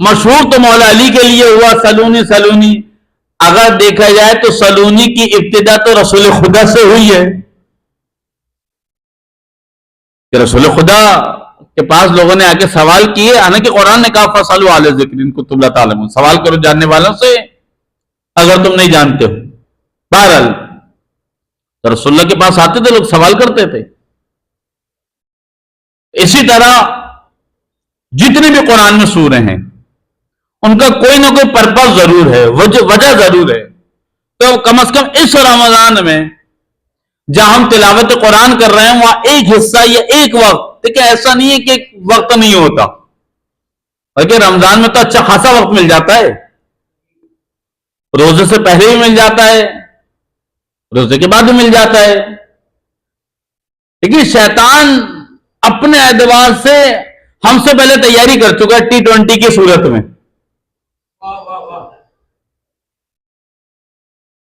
مشہور تو مولا علی کے لیے ہوا سلونی سلونی. اگر دیکھا جائے تو سلونی کی ابتدا تو رسول خدا سے ہوئی ہے کہ رسول خدا کے پاس لوگوں نے آ کے سوال کیے. حالانکہ قرآن نے کہا فَاسْأَلُوا أَهْلَ الذِّكْرِ إِن كُنتُمْ لَا تَعْلَمُونَ, سوال کرو جاننے والوں سے اگر تم نہیں جانتے ہو. بہرحال تو رسول اللہ کے پاس آتے تھے لوگ, سوال کرتے تھے. اسی طرح جتنے بھی قرآن میں سورے ہیں ان کا کوئی نہ کوئی پرپس ضرور ہے, وجہ ضرور ہے. تو کم از کم اس رمضان میں جہاں ہم تلاوت قرآن کر رہے ہیں وہاں ایک حصہ یا ایک وقت, دیکھیں ایسا نہیں ہے کہ وقت نہیں ہوتا, بلکہ رمضان میں تو اچھا خاصا وقت مل جاتا ہے. روزے سے پہلے بھی مل جاتا ہے, روزے کے بعد بھی مل جاتا ہے. لیکن شیطان اپنے اعتبار سے ہم سے پہلے تیاری کر چکا ہے T20 کی صورت میں.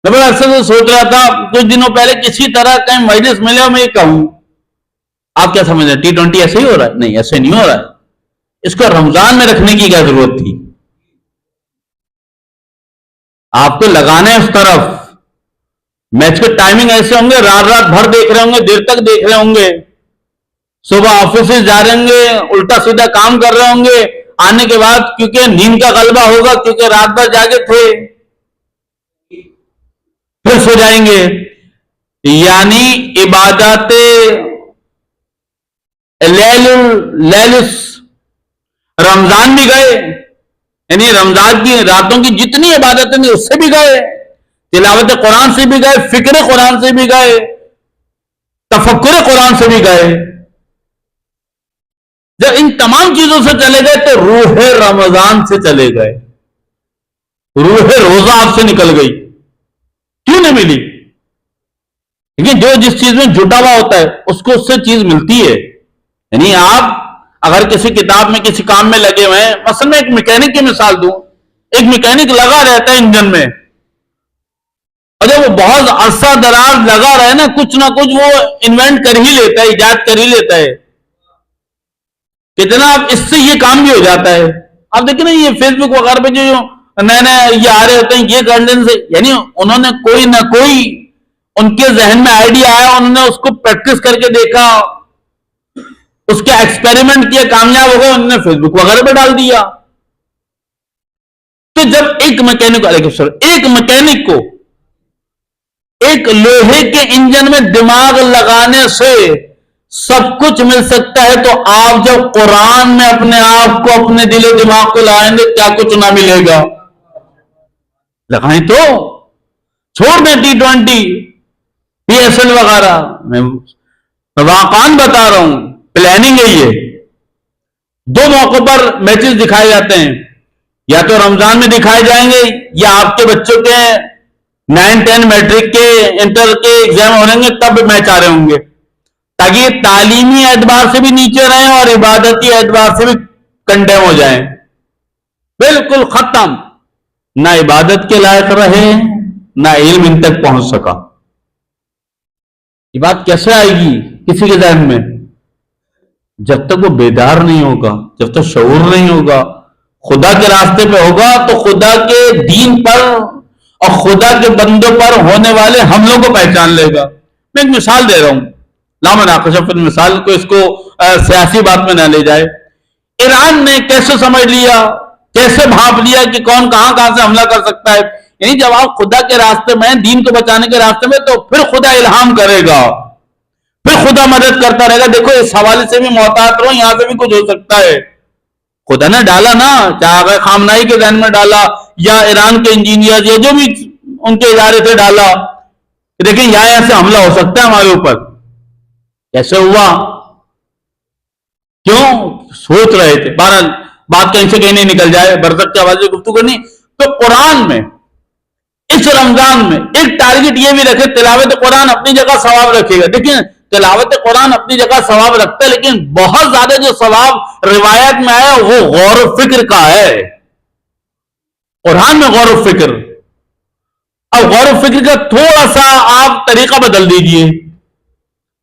میں اکثر سوچ رہا تھا کچھ دنوں پہلے کسی طرح کہیں مجلس ملے اور میں یہ کہوں, آپ کیا سمجھ رہے ہیں T20 ایسے ہی ہو رہا ہے؟ نہیں, ایسے نہیں ہو رہا ہے. اس کو رمضان میں رکھنے کی کیا ضرورت تھی؟ آپ کو لگانا ہے اس طرف. میچ کے ٹائمنگ ایسے ہوں گے, رات رات بھر دیکھ رہے ہوں گے, دیر تک دیکھ رہے ہوں گے, صبح آفس جا رہے ہوں گے, الٹا سیدھا کام کر رہے ہوں گے, آنے کے بعد کیونکہ نیند کا غلبہ ہوگا کیونکہ رات بھر جاگے تھے پھر سو جائیں گے. یعنی عبادات رمضان بھی گئے, یعنی رمضان کی راتوں کی جتنی عبادتیں تھیں اس سے بھی گئے, تلاوت قرآن سے بھی گئے, فکر قرآن سے بھی گئے, تفکر قرآن سے بھی گئے. جب ان تمام چیزوں سے چلے گئے تو روح رمضان سے چلے گئے, روح روزہ آپ سے نکل گئی. کیوں نہیں ملی؟ لیکن جو جس چیز میں جٹا ہوا ہوتا ہے اس کو اس سے چیز ملتی ہے. یعنی آپ اگر کسی کتاب میں کسی کام میں لگے ہوئے ہیں, مثلا میں ایک میکینک کی مثال دوں, ایک میکینک لگا رہتا ہے انجن میں, اور جب وہ بہت عرصہ دراز لگا رہے نا کچھ نہ کچھ وہ انوینٹ کر ہی لیتا ہے, ایجاد کر ہی لیتا ہے کہ جناب اس سے یہ کام بھی ہو جاتا ہے. آپ دیکھیں نا یہ فیس بک وغیرہ پہ جو نئے نئے یہ آ رہے ہوتے ہیں, یہ کرنے سے یعنی انہوں نے کوئی نہ کوئی ان کے ذہن میں آئیڈیا آیا, انہوں نے اس کو پریکٹس کر کے دیکھا, اس کا ایکسپیریمنٹ کیا, کامیاب ہو گئے, انہوں نے فیس بک وغیرہ پہ ڈال دیا. تو جب ایک میکینک کو ایک لوہے کے انجن میں دماغ لگانے سے سب کچھ مل سکتا ہے, تو آپ جب قرآن میں اپنے آپ کو اپنے دل و دماغ کو لائیں گے کیا کچھ نہ ملے گا؟ لگائیں تو چھوڑ دیں T20 PSL وغیرہ. میں واقعاً بتا رہا ہوں, پلاننگ ہے یہ. دو موقع پر میچز دکھائے جاتے ہیں, یا تو رمضان میں دکھائے جائیں گے یا آپ کے بچوں کے 9-10 میٹرک کے انٹر کے ایگزام ہو رہے ہیں تب میچ آ رہے ہوں گے, تاکہ یہ تعلیمی اعتبار سے بھی نیچے رہیں اور عبادتی اعتبار سے بھی کنڈیم ہو جائیں. بالکل ختم, نہ عبادت کے لائق رہے نہ علم ان تک پہنچ سکا. یہ بات کیسے آئے گی کسی کے ذہن میں؟ جب تک وہ بیدار نہیں ہوگا, جب تک شعور نہیں ہوگا, خدا کے راستے پہ ہوگا تو خدا کے دین پر اور خدا کے بندوں پر ہونے والے حملوں کو پہچان لے گا. میں ایک مثال دے رہا ہوں, لا مناقشہ فی المثال, کو اس کو سیاسی بات میں نہ لے جائے. ایران نے کیسے سمجھ لیا, کیسے بھانپ لیا کہ کون کہاں سے حملہ کر سکتا ہے؟ یعنی جب آپ خدا کے راستے میں, دین کو بچانے کے راستے میں, تو پھر خدا الہام کرے گا, پھر خدا مدد کرتا رہے گا. دیکھو اس حوالے سے بھی محتاط رہو, یہاں سے بھی کچھ ہو سکتا ہے. خدا نے ڈالا نا, چاہے خامنائی کے ذہن میں ڈالا یا ایران کے انجینئر یا جو بھی ان کے ادارے سے ڈالا کہ دیکھیں یہاں سے حملہ ہو سکتا ہے ہمارے اوپر. کیسے ہوا؟ کیوں؟ سوچ رہے تھے. بہرحال بات کہیں سے کہیں نہیں نکل جائے, برزخ کے حوالے سے گفتگو کرنی. تو قرآن میں اس رمضان میں ایک ٹارگٹ یہ بھی رکھے, تلاوت قرآن اپنی جگہ ثواب رکھے گا. دیکھیں تلاوت قرآن اپنی جگہ ثواب رکھتا ہے, لیکن بہت زیادہ جو ثواب روایت میں آیا وہ غور و فکر کا ہے. قرآن میں غور و فکر, اب غور و فکر کا تھوڑا سا آپ طریقہ بدل دیجئے,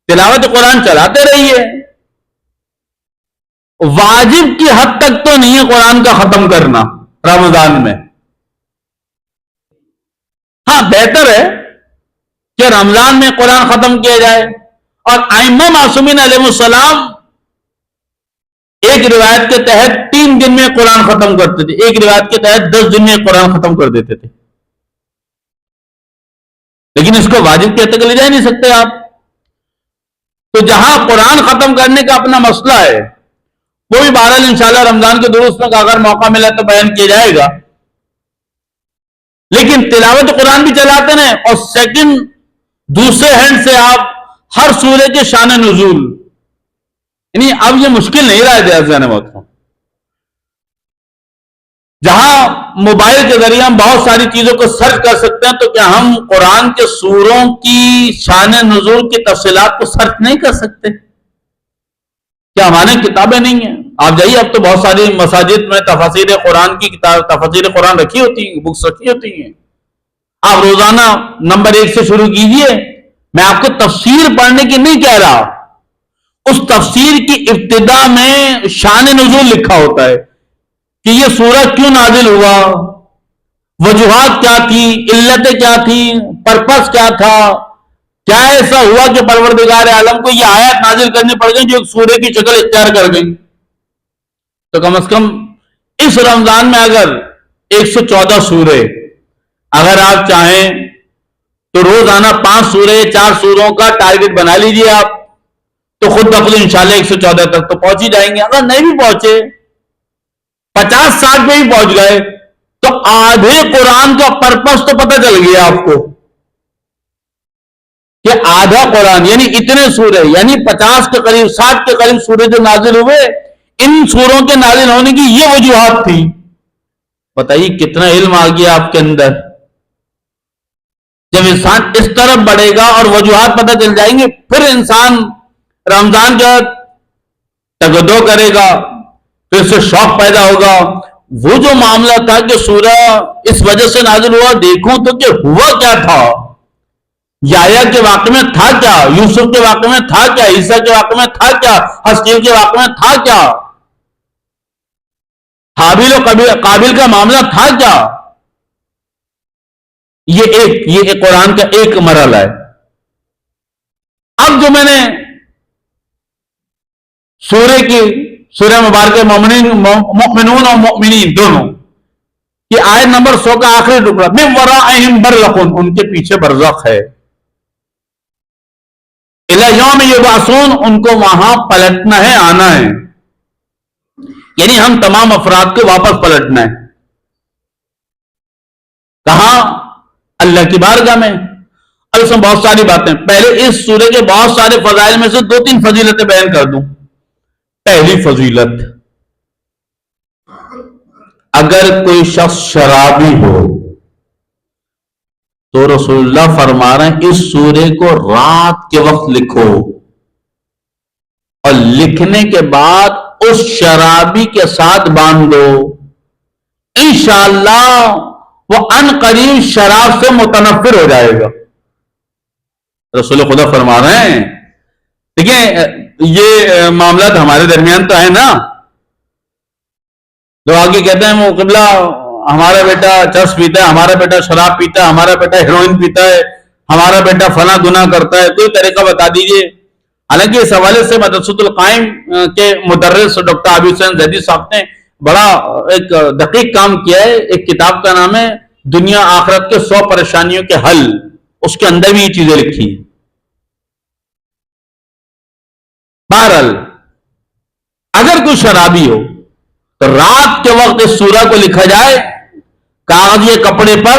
تلاوت قرآن چلاتے رہیے, واجب کی حد تک تو نہیں ہے قرآن کا ختم کرنا رمضان میں. ہاں بہتر ہے کہ رمضان میں قرآن ختم کیا جائے. اور ائمہ معصومین علیہ السلام ایک روایت کے تحت 3 دن میں قرآن ختم کرتے تھے, ایک روایت کے تحت 10 دن میں قرآن ختم کر دیتے تھے. لیکن اس کو واجب کہتے کہ لے جا نہیں سکتے آپ. تو جہاں قرآن ختم کرنے کا اپنا مسئلہ ہے وہ بھی بہرحال انشاءاللہ رمضان کے دروس میں اگر موقع ملا تو بیان کیا جائے گا. لیکن تلاوت قرآن بھی چلاتے ہیں, اور سیکنڈ دوسرے ہینڈ سے آپ ہر سورے کے شان نزول, یعنی اب یہ مشکل نہیں رہا ہے وقت. جہاں موبائل کے ذریعے ہم بہت ساری چیزوں کو سرچ کر سکتے ہیں, تو کیا ہم قرآن کے سوروں کی شان نزول کی تفصیلات کو سرچ نہیں کر سکتے؟ کیا ہمارے کتابیں نہیں ہیں؟ آپ جائیے, اب تو بہت ساری مساجد میں تفاسیر قرآن کی کتاب, تفاسیر قرآن رکھی ہوتی ہیں, بکس رکھی ہوتی ہیں. آپ روزانہ نمبر 1 سے شروع کیجئے. میں آپ کو تفسیر پڑھنے کی نہیں کہہ رہا, اس تفسیر کی ابتدا میں شان نزول لکھا ہوتا ہے کہ یہ سورہ کیوں نازل ہوا, وجوہات کیا تھی, علتیں کیا تھی, پرپس کیا تھا, کیا ایسا ہوا کہ پروردگار عالم کو یہ آیات نازل کرنی پڑ گئی جو ایک سورے کی شکل اختیار کر گئی. تو کم از کم اس رمضان میں اگر 114 سورے اگر آپ چاہیں تو روزانہ 5 سورے 4 سوروں کا ٹارگٹ بنا لیجئے آپ, تو خود بخود انشاءاللہ 114 تک تو پہنچ ہی جائیں گے. اگر نہیں بھی پہنچے 50-60 پہ بھی پہنچ گئے تو آدھے قرآن کا پرپس تو پتہ چل گیا آپ کو کہ آدھا قرآن یعنی اتنے سورے, یعنی 50 کے قریب 60 کے قریب سورے جو نازل ہوئے, ان سوروں کے نازل ہونے کی یہ وجوہات تھی. بتائیے کتنا علم آ گیا آپ کے اندر. جب انسان اس طرف بڑھے گا اور وجوہات پتہ چل جائیں گے, پھر انسان رمضان کا تگدو کرے گا, پھر سے شوق پیدا ہوگا. وہ جو معاملہ تھا کہ سورہ اس وجہ سے نازل ہوا, دیکھوں تو کہ ہوا کیا تھا, یحییٰ کے واقعے میں تھا کیا, یوسف کے واقعے میں تھا کیا, عیسیٰ کے واقعے میں تھا کیا, حزقیل کے واقعے میں تھا کیا, حابیل و قابل کا معاملہ تھا کیا. یہ ایک قرآن کا ایک مرحلہ ہے. اب جو میں نے سورہ مبارکہ مؤمنون اور مؤمنین دونوں کی آیت نمبر 100 کا آخری ٹکڑا, من ورائہم برزخ, ان کے پیچھے برزخ ہے, الی یوم یبعثون, ان کو وہاں پلٹنا ہے, آنا ہے, یعنی ہم تمام افراد کو واپس پلٹنا ہے. کہاں؟ اللہ کی بارگاہ میں. اب اس میں بہت ساری باتیں, پہلے اس سورے کے بہت سارے فضائل میں سے 2-3 فضیلتیں بیان کر دوں. پہلی فضیلت, اگر کوئی شخص شرابی ہو تو رسول اللہ فرما رہے ہیں اس سورے کو رات کے وقت لکھو, اور لکھنے کے بعد اس شرابی کے ساتھ باندھ دو, انشاءاللہ وہ ان قریب شراب سے متنفر ہو جائے گا. رسول خدا فرما رہے ہیں. دیکھیں یہ معاملات ہمارے درمیان تو ہے نا, لوگ آگے کہتے ہیں وہ قبلہ ہمارا بیٹا چرس پیتا ہے, ہمارا بیٹا شراب پیتا ہے, ہمارا بیٹا ہیروئن پیتا ہے, ہمارا بیٹا فلاں گناہ کرتا ہے, کوئی طریقہ بتا دیجئے. حالانکہ اس حوالے سے مدرسۃ القائم کے مدرس ڈاکٹر عابد حسین زیدی صاحب نے بڑا ایک دقیق کام کیا ہے. ایک کتاب کا نام ہے دنیا آخرت کے 100 پریشانیوں کے حل, اس کے اندر بھی یہ چیزیں لکھی. بہرحال اگر کوئی شرابی ہو تو رات کے وقت اس سورہ کو لکھا جائے کاغذی کپڑے پر,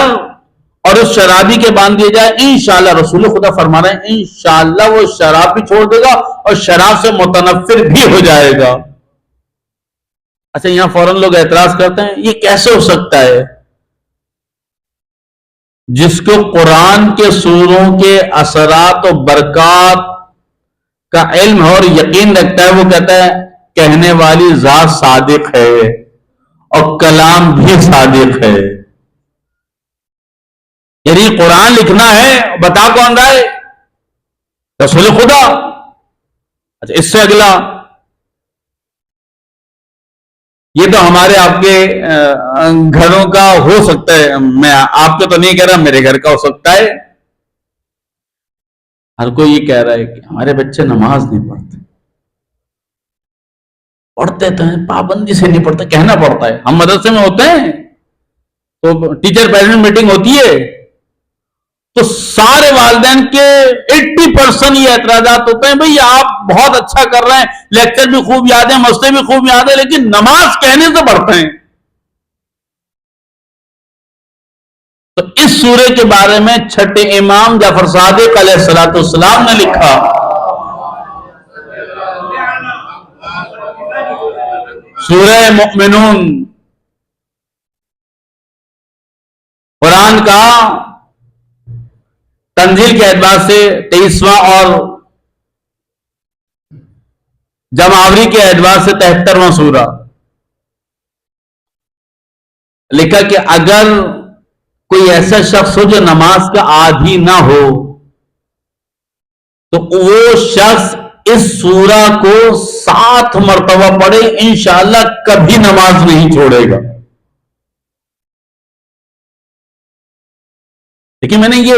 اور اس شرابی کے باندھ دیا جائے, انشاءاللہ رسول خدا فرما رہے ہیں انشاءاللہ وہ شراب بھی چھوڑ دے گا اور شراب سے متنفر بھی ہو جائے گا. اچھا, یہاں فوراً لوگ اعتراض کرتے ہیں یہ کیسے ہو سکتا ہے؟ جس کو قرآن کے سوروں کے اثرات و برکات کا علم اور یقین رکھتا ہے, وہ کہتا ہے کہنے والی ذات صادق ہے اور کلام بھی صادق ہے. یعنی قرآن لکھنا ہے, بتا کون رہا ہے؟ رسول خدا. اچھا, اس سے اگلا یہ تو ہمارے آپ کے گھروں کا ہو سکتا ہے، میں آپ کو تو نہیں کہہ رہا، میرے گھر کا ہو سکتا ہے. ہر کوئی یہ کہہ رہا ہے کہ ہمارے بچے نماز نہیں پڑھتے. پڑھتے تو ہیں، پابندی سے نہیں پڑھتے، کہنا پڑتا ہے. ہم مدرسے میں ہوتے ہیں تو ٹیچر پیرنٹ میٹنگ ہوتی ہے تو سارے والدین کے 80% یہ اعتراضات ہوتے ہیں، بھئی آپ بہت اچھا کر رہے ہیں، لیکچر بھی خوب یاد ہے، مسئلے بھی خوب یاد ہے، لیکن نماز کہنے سے پڑھتے ہیں. تو اس سورے کے بارے میں چھٹے امام جعفر صادق علیہ السلام نے لکھا، سورہ مؤمنون قرآن کا تنزیل کے اعتبار سے 23واں اور جمع کے اعتبار سے 73واں سورہ. لکھا کہ اگر کوئی ایسا شخص ہو جو نماز کا عادی نہ ہو تو وہ شخص اس سورہ کو 7 مرتبہ پڑھے، انشاءاللہ کبھی نماز نہیں چھوڑے گا. لیکن میں نے یہ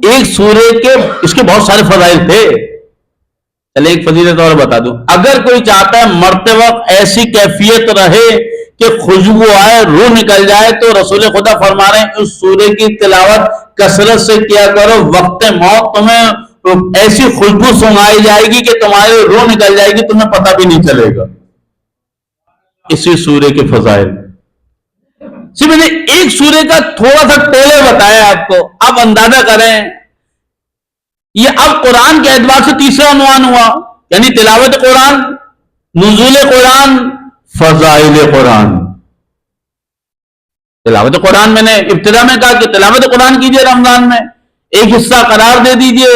ایک سورے کے اس کے بہت سارے فضائل تھے، چلے ایک فضیلت اور بتا دوں. اگر کوئی چاہتا ہے مرتے وقت ایسی کیفیت رہے کہ خوشبو آئے، روح نکل جائے، تو رسول خدا فرما رہے ہیں اس سورے کی تلاوت کثرت سے کیا کرو، وقت موت تمہیں ایسی خوشبو سنگائی جائے گی کہ تمہاری روح نکل جائے گی، تمہیں پتہ بھی نہیں چلے گا. اسی سورے کے فضائل میں نے ایک سورے کا تھوڑا سا ٹیلر بتایا آپ کو. آپ اندازہ کریں یہ اب قرآن کے اعتبار سے تیسرا عنوان ہوا، یعنی تلاوت قرآن، نزول قرآن، فضائل قرآن. تلاوت قرآن میں نے ابتدا میں کہا کہ تلاوت قرآن کیجئے رمضان میں، ایک حصہ قرار دے دیجئے.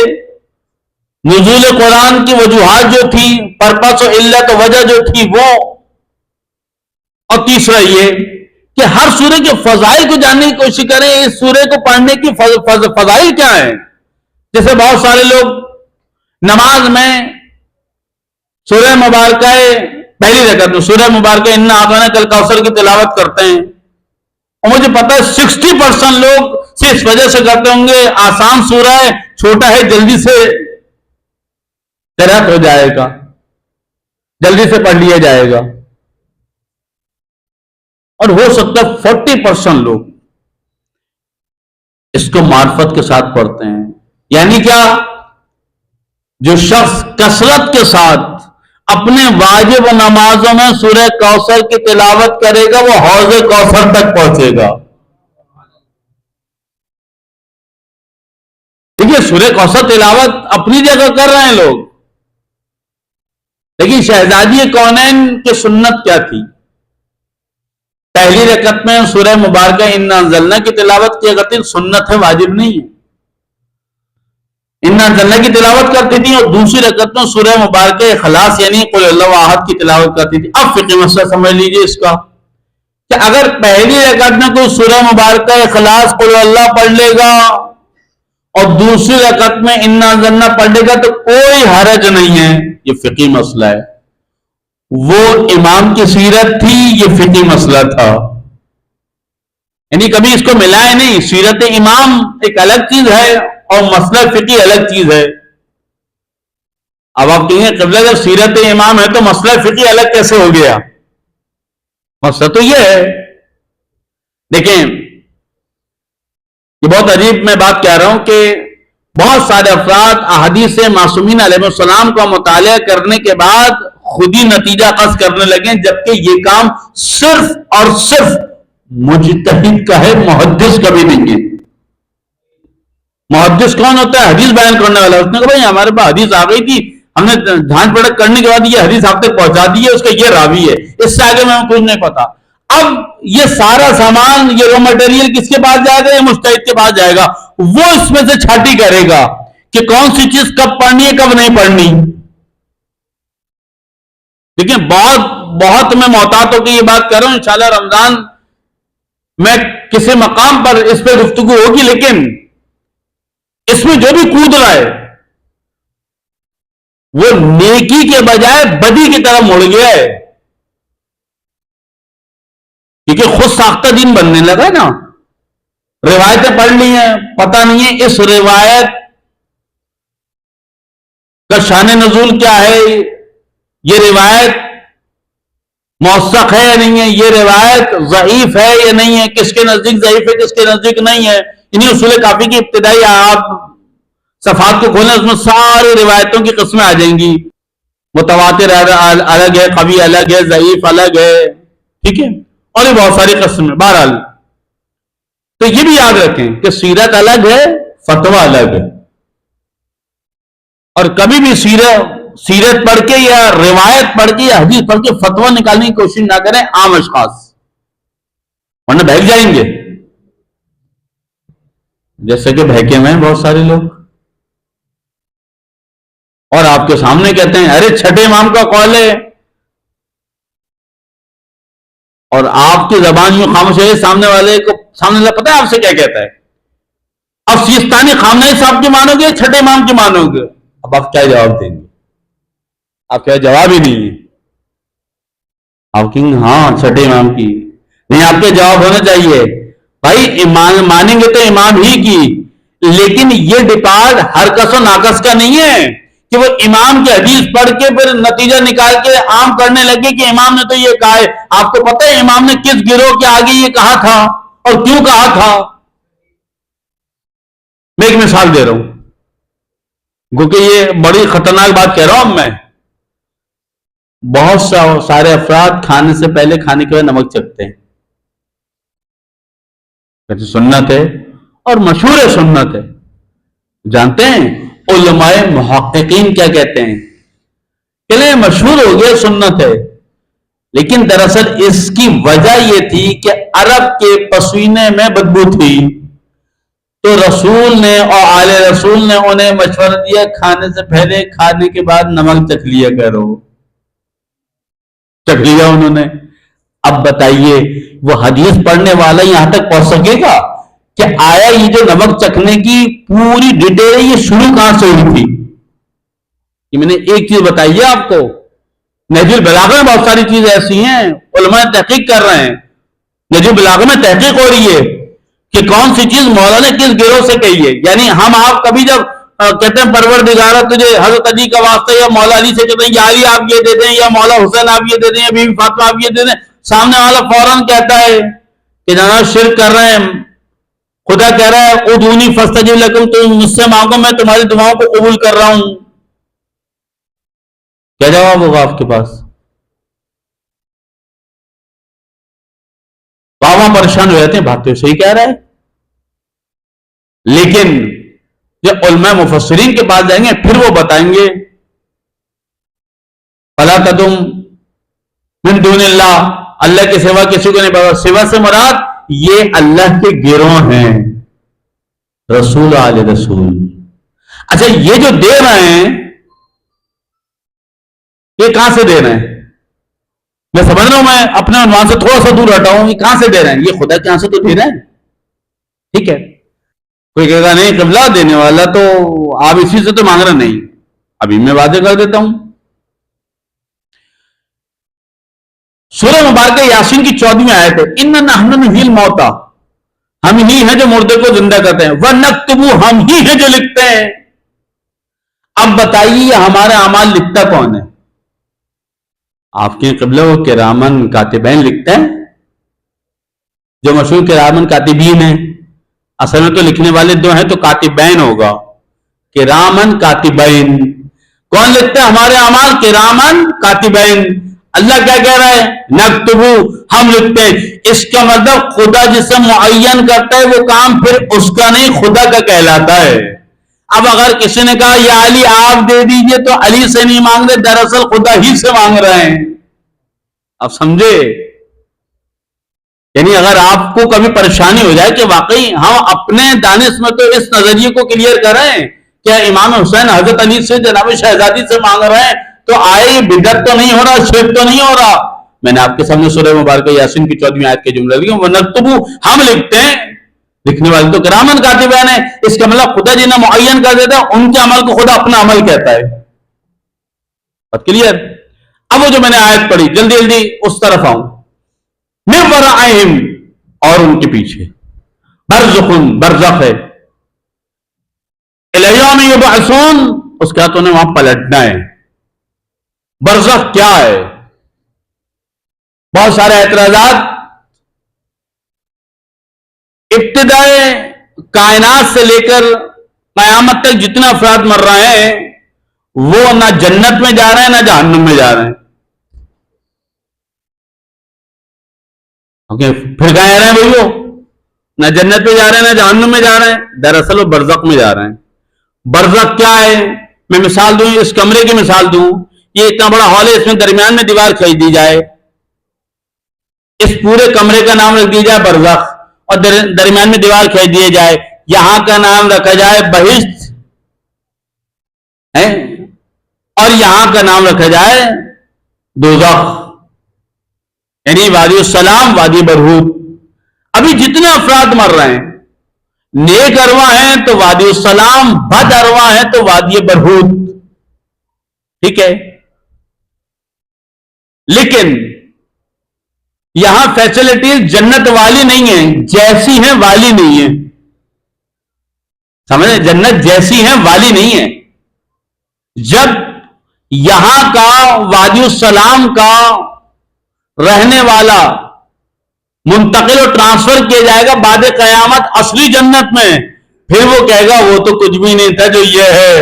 نزول قرآن کی وجوہات جو تھی، پرپس و علت و وجہ جو تھی وہ، اور تیسرا یہ کہ ہر سورے کے فضائل کو جاننے کی کوشش کریں. اس سورے کو پڑھنے کی فضائل کیا ہیں؟ جیسے بہت سارے لوگ نماز میں سورہ مبارکہ پہلی رکعت میں سورہ مبارکہ انا اعطیناک الکوثر کی تلاوت کرتے ہیں، اور مجھے پتا ہے 60% لوگ صرف اس وجہ سے کرتے ہوں گے آسان سورہ ہے، چھوٹا ہے، جلدی سے قرأت ہو جائے گا، جلدی سے پڑھ لیا جائے گا. اور ہو سکتا ہے 40% لوگ اس کو معرفت کے ساتھ پڑھتے ہیں. یعنی کیا؟ جو شخص کثرت کے ساتھ اپنے واجب نمازوں میں سورہ کوثر کی تلاوت کرے گا وہ حوض کوثر تک پہنچے گا. دیکھیے سورہ کوثر تلاوت اپنی جگہ کر رہے ہیں لوگ، لیکن شہزادی کونین کی سنت کیا تھی؟ پہلی رکعت میں سورہ مبارکہ انا انزلنا کی تلاوت کیا کرتی، سنت ہے، واجب نہیں ہے. انا انزلنا کی تلاوت کرتی تھی، اور دوسری رکعت میں سورہ مبارکہ اخلاص یعنی قل اللہ احد کی تلاوت کرتی تھی. اب فقہ مسئلہ سمجھ لیجئے اس کا کہ اگر پہلی رکعت میں کوئی سورہ مبارکہ اخلاص قل اللہ پڑھ لے گا اور دوسری رکعت میں انا انزلنا پڑھ لے گا تو کوئی حرج نہیں ہے. یہ فقہی مسئلہ ہے. وہ امام کی سیرت تھی، یہ فقہی مسئلہ تھا، یعنی کبھی اس کو ملائے نہیں. سیرت امام ایک الگ چیز ہے اور مسئلہ فقہی الگ چیز ہے. اب آپ کہیں گے قبلہ جب سیرت امام ہے تو مسئلہ فقہی الگ کیسے ہو گیا؟ مسئلہ تو یہ ہے. دیکھیں یہ بہت عجیب میں بات کہہ رہا ہوں کہ بہت سارے افراد احادیث معصومین علیہ السلام کا مطالعہ کرنے کے بعد خود ہی نتیجہ اخذ کرنے لگے، جبکہ یہ کام صرف اور صرف مجتہد کا ہے، محدث کا بھی نہیں ہے. محدث کون ہوتا ہے؟ حدیث بیان کرنے والا. اس نے کہا بھائی ہمارے پاس حدیث آ گئی تھی، ہم نے جھانچ پڑک کرنے کے بعد یہ حدیث آپ تک پہنچا دی ہے، اس کا یہ راوی ہے، اس سے آگے میں کچھ نہیں پتا. اب یہ سارا سامان، یہ رو مٹیریل کس کے پاس جائے گا؟ یہ مجتہد کے پاس جائے گا. وہ اس میں سے چھانٹی کرے گا کہ کون سی چیز کب پڑھنی ہے کب نہیں پڑھنی. دیکھیں بہت میں محتاط ہو کے یہ بات کر رہا ہوں، انشاءاللہ رمضان میں کسی مقام پر اس پہ گفتگو ہوگی، لیکن اس میں جو بھی کود رہا ہے وہ نیکی کے بجائے بدی کی طرف مڑ گیا ہے. کیونکہ خود ساختہ دین بننے لگا نا. روایتیں پڑھ لی ہیں, پتہ نہیں ہے اس روایت کا شان نزول کیا ہے, یہ روایت موثق ہے یا نہیں ہے, یہ روایت ضعیف ہے یا نہیں ہے, کس کے نزدیک ضعیف ہے کس کے نزدیک نہیں ہے. انہیں اصول کافی کی ابتدائی آپ صفحات کو کھولیں, اس میں ساری روایتوں کی قسمیں آ جائیں گی. متواتر الگ ہے, قوی الگ ہے, ضعیف الگ ہے, ٹھیک ہے, اور یہ بہت ساری قسمیں. بہرحال تو یہ بھی یاد رکھیں کہ سیرت الگ ہے, فتویٰ الگ ہے. اور کبھی بھی سیرت پڑھ کے یا روایت پڑھ کے یا حدیث پڑھ کے فتویٰ نکالنے کی کوشش نہ کریں عام اشخاص, ورنہ بہک جائیں گے, جیسے کہ بہکے ہوئے ہیں بہت سارے لوگ. اور آپ کے سامنے کہتے ہیں ارے چھٹے امام کا قول ہے, اور آپ کی زبان یوں خاموش ہے, سامنے والے پتہ ہے آپ سے کیا کہتا ہے, اب سیستانی خامنہئی صاحب کی مانو گے, چھٹے امام کی مانو گے. اب آپ کیا جواب دیں گے؟ آپ کیا جواب ہی نہیں ہے. آپ کہیں گے ہاں چھٹے امام کی. نہیں, آپ کے جواب ہونا چاہیے بھائی ایمان مانیں گے تو امام ہی کی, لیکن یہ ڈپارٹ ہر کس و ناقص کا نہیں ہے کہ وہ امام کی حدیث پڑھ کے پھر نتیجہ نکال کے عام کرنے لگے کہ امام نے تو یہ کہا ہے. آپ کو پتہ ہے امام نے کس گروہ کے آگے یہ کہا تھا اور کیوں کہا تھا؟ میں ایک مثال دے رہا ہوں, کیونکہ یہ بڑی خطرناک بات کہہ رہا ہوں میں. بہت سارے افراد کھانے سے پہلے کھانے کے بعد نمک چکھتے ہیں, کہتے سنت ہے, اور مشہور ہے سنت ہے. جانتے ہیں علماء محققین کیا کہتے ہیں؟ کہ مشہور ہو گیا سنت ہے, لیکن دراصل اس کی وجہ یہ تھی کہ عرب کے پسینے میں بدبو تھی, تو رسول نے اور آل رسول نے انہیں مشورہ دیا کھانے سے پہلے کھانے کے بعد نمک چکھ لیا کرو. چکھ لیا انہوں نے. اب بتائیے وہ حدیث پڑھنے والا یہاں تک پہنچ سکے گا کہ آیا یہ جو نمک چکھنے کی پوری ڈیٹیل ہے یہ شروع کہاں سے ہوئی تھی؟ کہ میں نے ایک چیز بتائی ہے آپ کو, نہج البلاغہ میں بہت ساری چیزیں ایسی ہیں علماء تحقیق کر رہے ہیں. نہج البلاغہ میں تحقیق ہو رہی ہے کہ کون سی چیز مولا نے کس گروہ سے کہی ہے. یعنی ہم آپ کبھی جب کہتے ہیں پروردگارہ تجھے حضرت علی کا واسطہ, یا مولا علی سے کہتے ہیں یا علی آپ یہ دے دیں, یا مولا حسین آپ یہ دے دیں, یا بی بی فاطمہ آپ یہ دے دیں, سامنے والا فوراً کہتا ہے کہ جناب شرک کر رہے ہیں. خدا کہہ رہا ہے ادعونی فاستجب لکم, تم مجھ سے مانگو میں تمہاری دعاؤں کو قبول کر رہا ہوں. کیا جواب ہوگا آپ کے پاس؟ بابا پریشان ہو جاتے ہیں, بات تو صحیح کہہ رہا ہے, لیکن جب علماء مفسرین کے پاس جائیں گے پھر وہ بتائیں گے فلا تدعوا من دون اللہ, اللہ کے سوا کسی کو نہیں پڑھا. سوا سے مراد یہ اللہ کے گروہ ہیں, رسول آل رسول. اچھا یہ جو دے رہے ہیں یہ کہاں سے دے رہے ہیں؟ میں سمجھ رہا ہوں, میں اپنے عنوان سے تھوڑا سا دور ہٹا ہوں. یہ کہاں سے دے رہے ہیں؟ یہ خدا کے یہاں سے تو دے رہے ہیں, ٹھیک ہے. کوئی کہے گا نہیں قبلہ دینے والا تو آپ اسی سے تو مانگ رہے نہیں. ابھی میں واضح کر دیتا ہوں. سورہ مبارکہ یاسین کی 14ویں آیت ہے, اِنَّا نَحْنُ نُحْيِي الْمَوْتَىٰ, ہم ہی ہیں جو مردے کو زندہ کرتے ہیں, وَنَكْتُبُ, ہم ہی ہیں جو لکھتے ہیں. اب بتائیے یہ ہمارے اعمال لکھتا کون ہے؟ آپ کے قبلہ وہ کرامن کاتبین لکھتے ہیں, جو مشہور کرامن کاتبین ہیں. اصل میں تو لکھنے والے دو ہیں تو کاتبین ہوگا, کرامن کاتبین. کون لکھتے ہیں ہمارے اعمال؟ کرامن کاتبین. اللہ کیا کہہ رہا ہے؟ نکتبو, ہم لکھتے ہیں. اس کا مطلب خدا جسے معین کرتا ہے وہ کام پھر اس کا نہیں خدا کا کہلاتا ہے. اب اگر کسی نے کہا یا علی آپ دے دیجئے تو علی سے نہیں مانگ رہے, دراصل خدا ہی سے مانگ رہے ہیں. اب سمجھے؟ یعنی اگر آپ کو کبھی پریشانی ہو جائے کہ واقعی ہم اپنے دانش میں تو اس نظریے کو کلیئر کریں کہ امام حسین حضرت علی سے جناب شہزادی سے مانگ رہے ہیں, تو آئے یہ بدعت تو نہیں ہو رہا, شرک تو نہیں ہو رہا. میں نے آپ کے سامنے سورہ مبارکہ یاسین کی 14ویں آیت کے جملے لکھے, وَنَكْتُبُ, ہم لکھتے ہیں. لکھنے والے تو کرامن کاتبین ہیں. اس کا مطلب خدا جنہیں معین کر دیتا ہے ان کے عمل کو خدا اپنا عمل کہتا ہے. بات کلیئر؟ اب وہ جو میں نے آیت پڑھی, جلدی جلدی اس طرف آؤں. من ورائہم، اور ان کے پیچھے برزخن، برزخ ہے، الی یوم یبعثون، اس کا تو نے وہاں پلٹنا ہے۔ برزخ کیا ہے؟ بہت سارے اعتراضات ابتدائے کائنات سے لے کر قیامت تک جتنے افراد مر رہے ہیں وہ نہ جنت میں جا رہے ہیں نہ جہنم میں جا رہے ہیں۔ پھر کہاں جا رہے ہیں بھائی؟ وہ نہ جنت میں جا رہے ہیں نہ جہنم میں جا رہے ہیں، دراصل وہ برزخ میں جا رہے ہیں۔ برزخ کیا ہے؟ میں مثال دوں، اس کمرے کی مثال دوں، یہ اتنا بڑا ہال ہے، اس میں درمیان میں دیوار کھینچ دی جائے، اس پورے کمرے کا نام رکھ دیا جائے برزخ، اور درمیان میں دیوار کھینچ دی جائے، یہاں کا نام رکھا جائے بہشت ہے، اور یہاں کا نام رکھا جائے دوزخ، یعنی وادی السلام، وادی برہوت۔ ابھی جتنے افراد مر رہے ہیں، نیک ارواح ہیں تو وادی السلام، بد ارواح ہیں تو وادی برہوت، ٹھیک ہے؟ لیکن یہاں فیسلٹیز جنت والی نہیں ہیں، جیسی ہیں والی نہیں ہیں، سمجھے؟ جنت جیسی ہیں والی نہیں ہے۔ جب یہاں کا وادی السلام کا رہنے والا منتقل اور ٹرانسفر کیا جائے گا بعد قیامت اصلی جنت میں، پھر وہ کہے گا وہ تو کچھ بھی نہیں تھا جو یہ ہے۔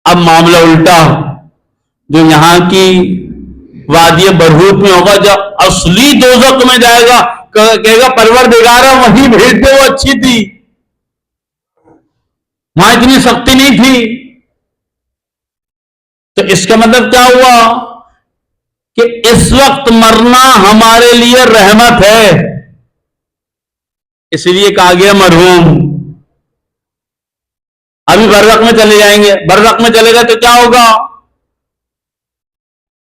اب معاملہ الٹا، جو یہاں کی وادی برہوت میں ہوگا، جب اصلی دوزخ میں جائے گا کہے گا پروردگارا وہیں بھیج دے، وہ اچھی تھی، وہاں اتنی سختی نہیں تھی۔ تو اس کا مطلب کیا ہوا کہ اس وقت مرنا ہمارے لیے رحمت ہے، اس لیے کہا گیا مرحوم۔ ابھی برزخ میں چلے جائیں گے، برزخ میں چلے گا تو کیا ہوگا؟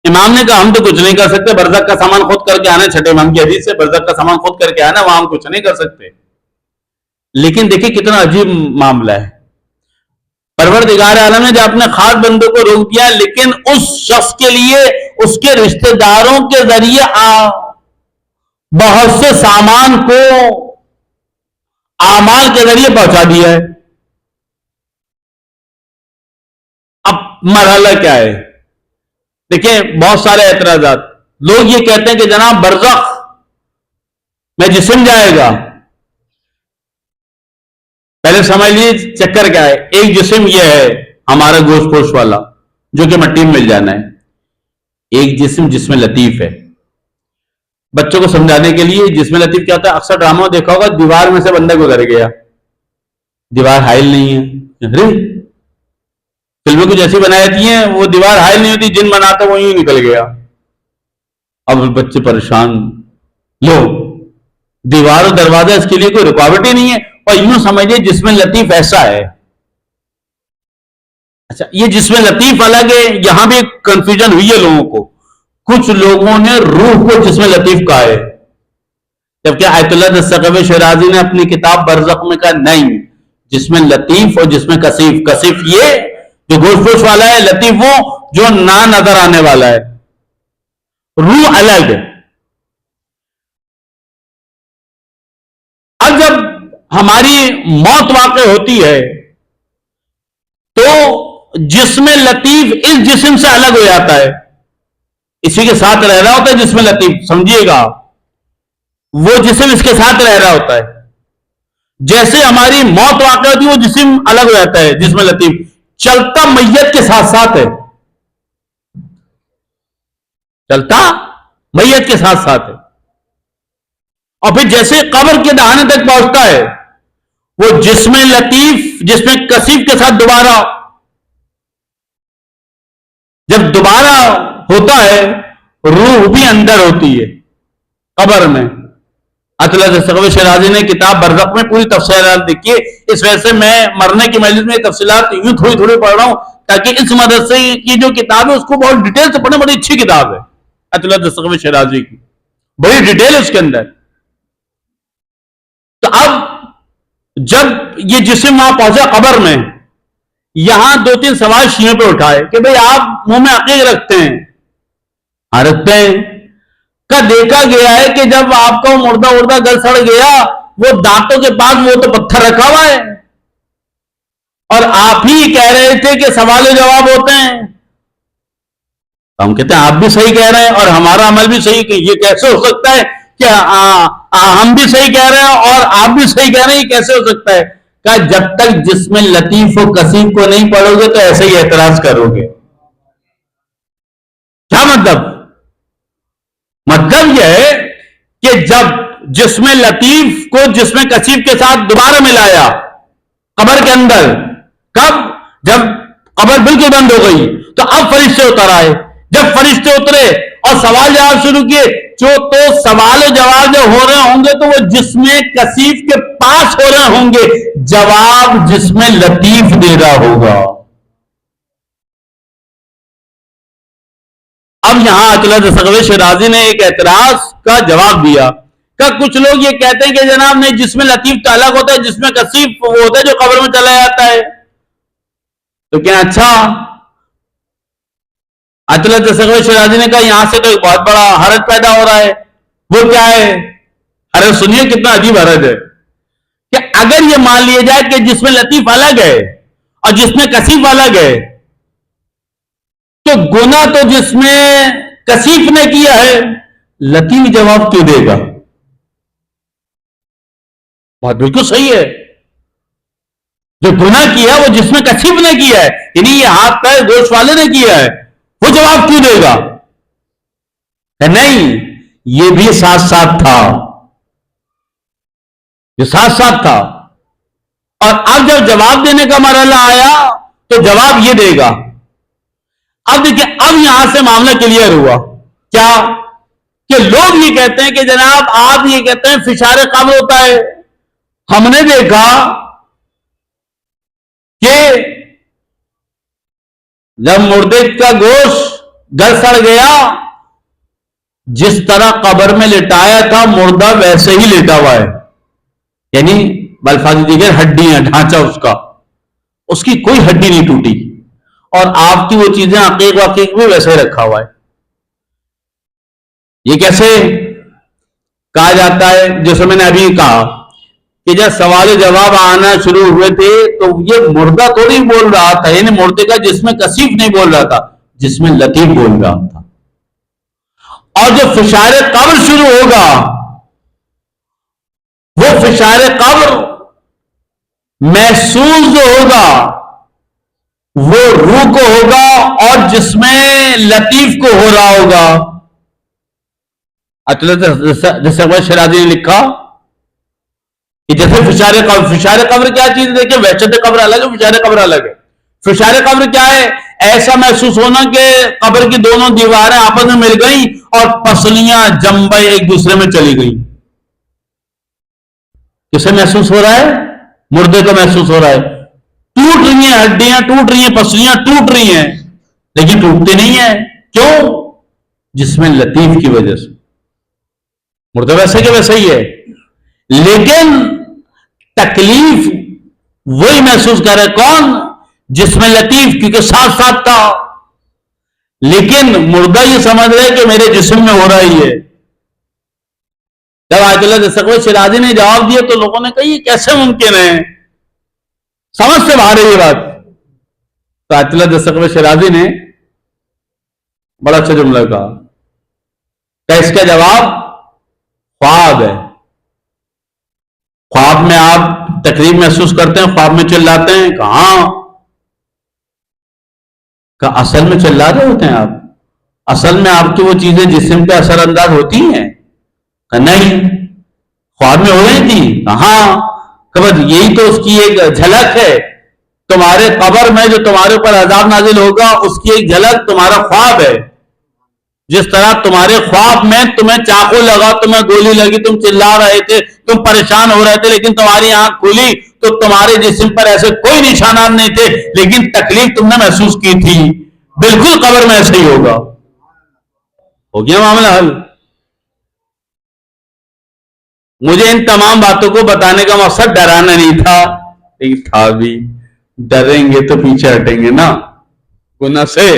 امام نے کہا ہم تو کچھ نہیں کر سکتے، برزخ کا سامان خود کر کے آنا، چھٹے امام کی حدیث سے برزخ کا سامان خود کر کے آنا، وہاں ہم کچھ نہیں کر سکتے۔ لیکن دیکھیں کتنا عجیب معاملہ ہے، پروردگار عالم نے جب اپنے خاص بندوں کو روک دیا، لیکن اس شخص کے لیے اس کے رشتہ داروں کے ذریعے بہت سے سامان کو اعمال کے ذریعے پہنچا دیا ہے۔ اب مرحلہ کیا ہے؟ دیکھیں بہت سارے اعتراضات، لوگ یہ کہتے ہیں کہ جناب برزخ میں جسم جائے گا۔ پہلے سمجھ لیجیے چکر کیا ہے۔ ایک جسم یہ ہے ہمارا گوشت پوش والا جو کہ مٹی میں مل جانا ہے، ایک جسم جسم لطیف ہے۔ بچوں کو سمجھانے کے لیے جسم لطیف کیا ہوتا ہے، اکثر ڈراموں دیکھا ہوگا، دیوار میں سے بندہ گزر گیا، دیوار حائل نہیں ہے، ارے فلمیں کچھ ایسی بنائی جاتی ہیں وہ دیوار حائل نہیں ہوتی، جن بناتا وہ یوں نکل گیا، اب بچے پریشان، لو دیوار اور دروازہ اس کے لیے کوئی رکاوٹ ہی نہیں ہے، اور یوں سمجھے جسم لطیف ایسا ہے۔ اچھا یہ جسم لطیف الگ ہے، یہاں بھی کنفیوژن ہوئی ہے لوگوں کو، کچھ لوگوں نے روح کو جسم لطیف کہا ہے، جبکہ آیت اللہ دستگوی شیرازی نے اپنی کتاب برزخ میں کہا نہیں، جسم لطیف اور جسم کثیف، کثیف یہ جو گوشت پوش والا ہے، لطیف وہ جو نہ نظر آنے والا ہے، روح الگ ہے۔ اب جب ہماری موت واقع ہوتی ہے تو جسم لطیف اس جسم سے الگ ہو جاتا ہے، اسی کے ساتھ رہ رہا ہوتا ہے جسم لطیف، سمجھیے گا وہ جسم اس کے ساتھ رہ رہا ہوتا ہے، جیسے ہماری موت واقع ہوتی ہے وہ جسم الگ ہو جاتا ہے، جسم لطیف چلتا میت کے ساتھ ساتھ ہے، چلتا میت کے ساتھ ساتھ ہے، اور پھر جیسے قبر کے دہانے تک پہنچتا ہے وہ جسم لطیف جسم کثیف کے ساتھ دوبارہ، جب دوبارہ ہوتا ہے روح بھی اندر ہوتی ہے قبر میں۔ اطلاع دستگوی شیرازی نے کتاب برزخ میں پوری تفصیلات لکھی ہے، اس وجہ سے میں مرنے کی مجلس میں تفصیلات یوں تھوڑی تھوڑی پڑھ رہا ہوں تاکہ اس مدرسے کی جو کتاب ہے اس کو بہت ڈیٹیل سے پڑھنا، بڑی اچھی کتاب ہے اطلاع دستگوی شیرازی کی، بڑی ڈیٹیل اس کے اندر۔ تو اب جب یہ جسم وہاں پہنچا قبر میں، یہاں دو تین سوال شیعوں پہ اٹھائے کہ بھئی آپ منہ میں عقیق رکھتے ہیں، ہاں رکھتے ہیں. کا دیکھا گیا ہے کہ جب آپ کا مردہ اردہ گل سڑ گیا, وہ دانتوں کے پاس وہ تو پتھر رکھا ہوا ہے, اور آپ ہی کہہ رہے تھے کہ سوال و جواب ہوتے ہیں. ہم کہتے ہیں آپ بھی صحیح کہہ رہے ہیں اور ہمارا عمل بھی صحیح, کہ یہ کیسے ہو سکتا ہے کہ ہم بھی صحیح کہہ رہے ہیں اور آپ بھی صحیح کہہ رہے ہیں, یہ کیسے ہو سکتا ہے؟ کہ جب تک جس میں لطیف و کثیف کو نہیں پڑھو گے تو ایسے ہی اعتراض کرو گے. کیا مطلب؟ مطلب یہ ہے کہ جب جس میں لطیف کو جس میں کثیف کے ساتھ دوبارہ ملایا قبر کے اندر, کب؟ جب قبر بالکل بند ہو گئی تو اب فرشتے اتر آئے. جب فرشتے اترے اور سوال جواب شروع کیے, تو سوال و جواب جو ہو رہے ہوں گے تو وہ جس میں کثیف کے پاس ہو رہے ہوں گے, جواب جس میں لطیف دے رہا ہوگا. اب یہاں اطلت سغوی شیرازی نے ایک اعتراض کا جواب دیا کہ کچھ لوگ یہ کہتے ہیں کہ جناب نہیں, جس میں لطیف تعلق ہوتا ہے, جس میں کثیف وہ ہوتا ہے جو قبر میں چلا جاتا ہے. تو کیا اچھا, اطلت سغوی شیرازی نے کہا یہاں سے تو ایک بہت بڑا حرج پیدا ہو رہا ہے. وہ کیا ہے؟ ارے سنیے کتنا عجیب حرج ہے کہ اگر یہ مان لیا جائے کہ جس میں لطیف الگ ہے اور جس میں کثیف الگ ہے, تو گناہ تو جس میں کثیف نے کیا ہے, لطیف جواب کیوں دے گا؟ بات بالکل صحیح ہے. جو گناہ کیا وہ جس میں کثیف نے کیا ہے, یعنی یہ ہاتھ پیر گوشت والے نے کیا ہے, وہ جواب کیوں دے گا؟ نہیں, یہ بھی ساتھ ساتھ تھا, یہ ساتھ ساتھ تھا. اور اب جب جواب دینے کا مرحلہ آیا تو جواب یہ دے گا. اب دیکھیں, اب یہاں سے معاملہ کلیئر ہوا. کیا کہ لوگ یہ کہتے ہیں کہ جناب آپ یہ کہتے ہیں فشار قبر ہوتا ہے. ہم نے دیکھا کہ جب مردے کا گوشت گل سڑ گیا, جس طرح قبر میں لٹایا تھا مردہ ویسے ہی لیٹا ہوا ہے, یعنی بالفاظ دیگر ہڈیاں, ڈھانچہ اس کی کوئی ہڈی نہیں ٹوٹی, اور آپ کی وہ چیزیں عقیق وقیق بھی ویسے ہی رکھا ہوا ہے. یہ کیسے کہا جاتا ہے؟ جیسے میں نے ابھی کہا کہ جب سوال جواب آنا شروع ہوئے تھے تو یہ مردہ تھوڑی بول رہا تھا, یعنی مردے کا جس میں کثیف نہیں بول رہا تھا, جس میں لطیف بول رہا تھا. اور جو فشار قبر شروع ہوگا وہ فشار قبر محسوس جو ہوگا وہ روح کو ہوگا اور جس میں لطیف کو ہو رہا ہوگا. جیسے شیرازی نے لکھا کہ جیسے فشار قبر کیا چیز ہے؟ دیکھیں, وحشت قبر الگ ہے, فشار قبر الگ ہے. فشار قبر کیا ہے؟ ایسا محسوس ہونا کہ قبر کی دونوں دیواریں آپس میں مل گئیں اور پسلیاں جمبے ایک دوسرے میں چلی گئیں. کسے محسوس ہو رہا ہے؟ مردے کو محسوس ہو رہا ہے. ٹوٹ رہی ہیں ہڈیاں, ٹوٹ رہی ہیں پسلیاں, ٹوٹ رہی ہیں, لیکن ٹوٹتے نہیں ہیں. کیوں؟ جس میں لطیف کی وجہ سے. مردہ ویسے کہ ویسے ہی ہے, لیکن تکلیف وہی محسوس کر رہے. کون؟ جس میں لطیف, کیونکہ ساتھ ساتھ تھا. لیکن مردہ یہ سمجھ رہے کہ میرے جسم میں ہو رہا ہی ہے. جب آیت اللہ سغوی شیرازی نے جواب دیا تو لوگوں نے کہا یہ کیسے ممکن ہے, سمجھ سے باہر ہے یہ بات. تو آیت اللہ سغوی شیرازی نے بڑا اچھا جملہ کہا کہ اس کا جواب خواب ہے. خواب میں آپ تکلیف محسوس کرتے ہیں, خواب میں چلاتے ہیں. کہاں؟ کہ اصل میں چلا رہے ہوتے ہیں آپ, اصل میں آپ کی وہ چیزیں جسم پہ اثر انداز ہوتی ہیں. کہ نہیں, خواب میں ہو رہی تھی. کہاں؟ کہ بس یہی تو اس کی ایک جھلک ہے. تمہارے قبر میں جو تمہارے اوپر عذاب نازل ہوگا اس کی ایک جھلک تمہارا خواب ہے. جس طرح تمہارے خواب میں تمہیں چاقو لگا, تمہیں گولی لگی, تم چلا رہے تھے, تم پریشان ہو رہے تھے, لیکن تمہاری آنکھ کھلی تو تمہارے جسم پر ایسے کوئی نشانات نہیں تھے, لیکن تکلیف تم نے محسوس کی تھی. بالکل قبر میں ایسے ہی ہوگا. ہو گیا معاملہ حل. مجھے ان تمام باتوں کو بتانے کا مقصد ڈرانا نہیں تھا, لیکن تھا بھی. ڈریں گے تو پیچھے ہٹیں گے نا گناہ سے.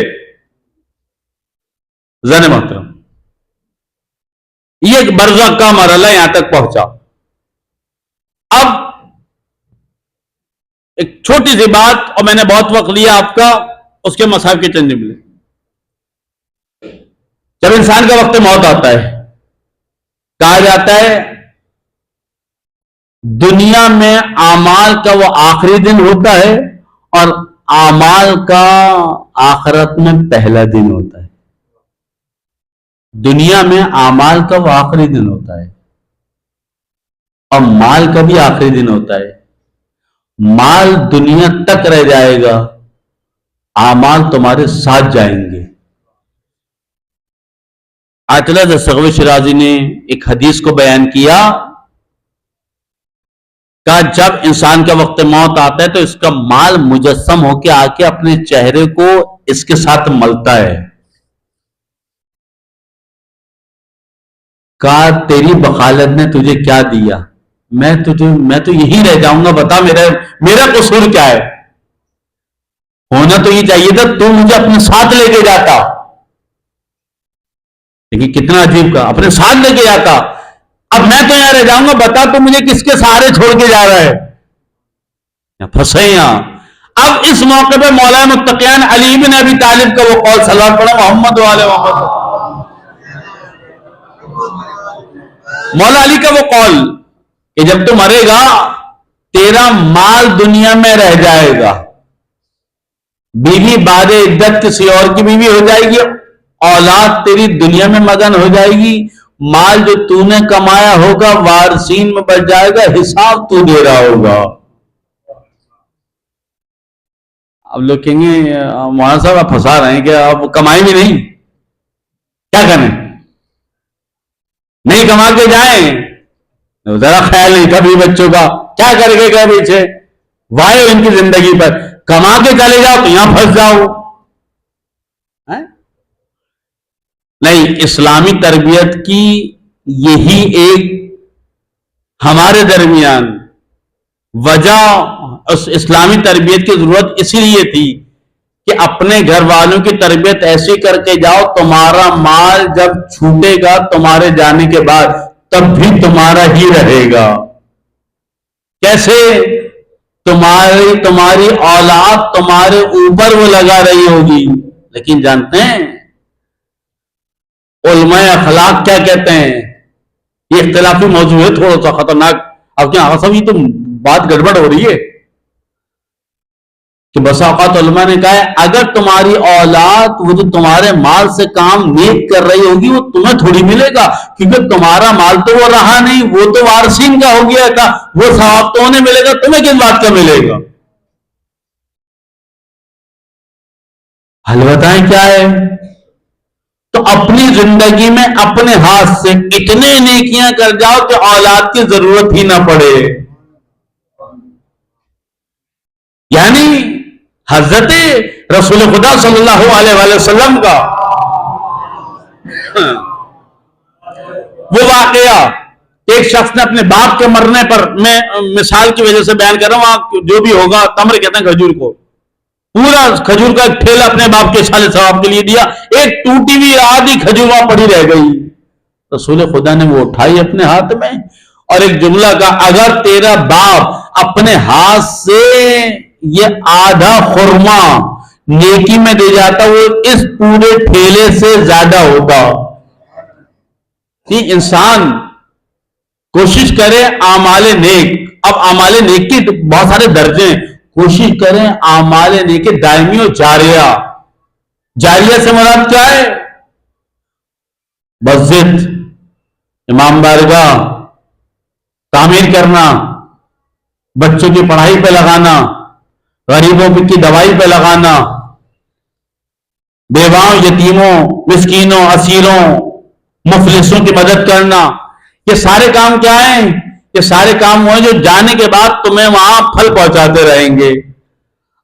زن محترم، یہ ایک برزخ کا مرحلہ یہاں تک پہنچا. اب ایک چھوٹی سی بات، اور میں نے بہت وقت لیا آپ کا، اس کے مصحف کے چند جملے. جب انسان کا وقت موت آتا ہے، کہا جاتا ہے دنیا میں اعمال کا وہ آخری دن ہوتا ہے اور اعمال کا آخرت میں پہلا دن ہوتا ہے. دنیا میں اعمال کا وہ آخری دن ہوتا ہے اور مال کا بھی آخری دن ہوتا ہے. مال دنیا تک رہ جائے گا، اعمال تمہارے ساتھ جائیں گے. آیت اللہ سغوی شرازی نے ایک حدیث کو بیان کیا، کہ جب انسان کا وقت موت آتا ہے تو اس کا مال مجسم ہو کے آ کے اپنے چہرے کو اس کے ساتھ ملتا ہے. کہا تیری بخالت نے تجھے کیا دیا؟ میں تو یہی رہ جاؤں گا، بتا میرا قصور کیا ہے؟ ہونا تو یہ چاہیے تھا تو مجھے اپنے ساتھ لے کے جاتا. لیکن کتنا عجیب کا، اپنے ساتھ لے کے جاتا. اب میں تو یہاں رہ جاؤں گا، بتا تو مجھے کس کے سہارے چھوڑ کے جا رہا ہے؟ پھنسے یہاں. اب اس موقع پہ مولا متقیان علی بن ابی طالب کا وہ قول، صلوات پڑھا محمد والے محمد. مولا علی کا وہ قول کہ جب تو مرے گا تیرا مال دنیا میں رہ جائے گا، بیوی بعد عدت کسی اور کی بیوی ہو جائے گی، اولاد تیری دنیا میں مگن ہو جائے گی، مال جو تو نے کمایا ہوگا وارثین میں بچ جائے گا، حساب تو دے رہا ہوگا. اب لوگ کہیں گے مولانا صاحب آپ پھنسا رہے ہیں کہ آپ کمائیں بھی نہیں، کیا کریں؟ نہیں کما کے جائیں، ذرا خیال نہیں کبھی بچوں کا کیا کر کے گئے پیچھے وائے ان کی زندگی پر. کما کے چلے جاؤ تو یہاں پھنس جاؤ. نہیں، اسلامی تربیت کی یہی ایک ہمارے درمیان وجہ، اسلامی تربیت کی ضرورت اسی لیے تھی کہ اپنے گھر والوں کی تربیت ایسی کر کے جاؤ تمہارا مال جب چھوٹے گا تمہارے جانے کے بعد تب بھی تمہارا ہی رہے گا. کیسے؟ تمہاری اولاد تمہارے اوپر وہ لگا رہی ہوگی. لیکن جانتے ہیں علماء اخلاق کیا کہتے ہیں؟ یہ اختلافی موضوع ہے، تھوڑا سا خطرناک. اب کیا سب یہ تو بات گڑبڑ ہو رہی ہے کہ بسا اوقات علماء نے کہا ہے اگر تمہاری اولاد وہ جو تمہارے مال سے کام نیک کر رہی ہوگی وہ تمہیں تھوڑی ملے گا، کیونکہ تمہارا مال تو وہ رہا نہیں، وہ تو وارثین کا ہو گیا تھا، وہ ثواب تو انہیں ملے گا، تمہیں کس بات کا ملے گا؟ حل بتائیں کیا ہے؟ تو اپنی زندگی میں اپنے ہاتھ سے اتنے نیکیاں کر جاؤ کہ اولاد کی ضرورت ہی نہ پڑے. یعنی حضرت رسول خدا صلی اللہ علیہ وآلہ وسلم کا وہ واقعہ، ایک شخص نے اپنے باپ کے مرنے پر، میں مثال کی وجہ سے بیان کر رہا ہوں، آپ جو بھی ہوگا، تمر کہتے ہیں کھجور کو، پورا کھجور کا ایک ٹھیلا اپنے باپ کے سال ثواب کے لیے دیا، ایک ٹوٹی ہوئی آدھی کھجور وہاں پڑی رہ گئی. رسول خدا نے وہ اٹھائی اپنے ہاتھ میں اور ایک جملہ کہا اگر تیرا باپ اپنے ہاتھ سے یہ آدھا خرما نیکی میں دے جاتا وہ اس پورے ٹھیلے سے زیادہ ہوتا. انسان کوشش کرے اعمال نیک. اب اعمال نیک کے بہت سارے درجے ہیں، کوشش کریں اعمال نیک دائمی و جاریہ. جاریہ سے مراد کیا ہے؟ مسجد، امام بارگاہ تعمیر کرنا، بچوں کی پڑھائی پہ لگانا، غریبوں کی دوائی پہ لگانا، بیواؤں، یتیموں، مسکینوں، اسیروں، مفلسوں کی مدد کرنا. یہ سارے کام کیا ہیں؟ یہ سارے کام وہ ہیں جو جانے کے بعد تمہیں وہاں پھل پہنچاتے رہیں گے.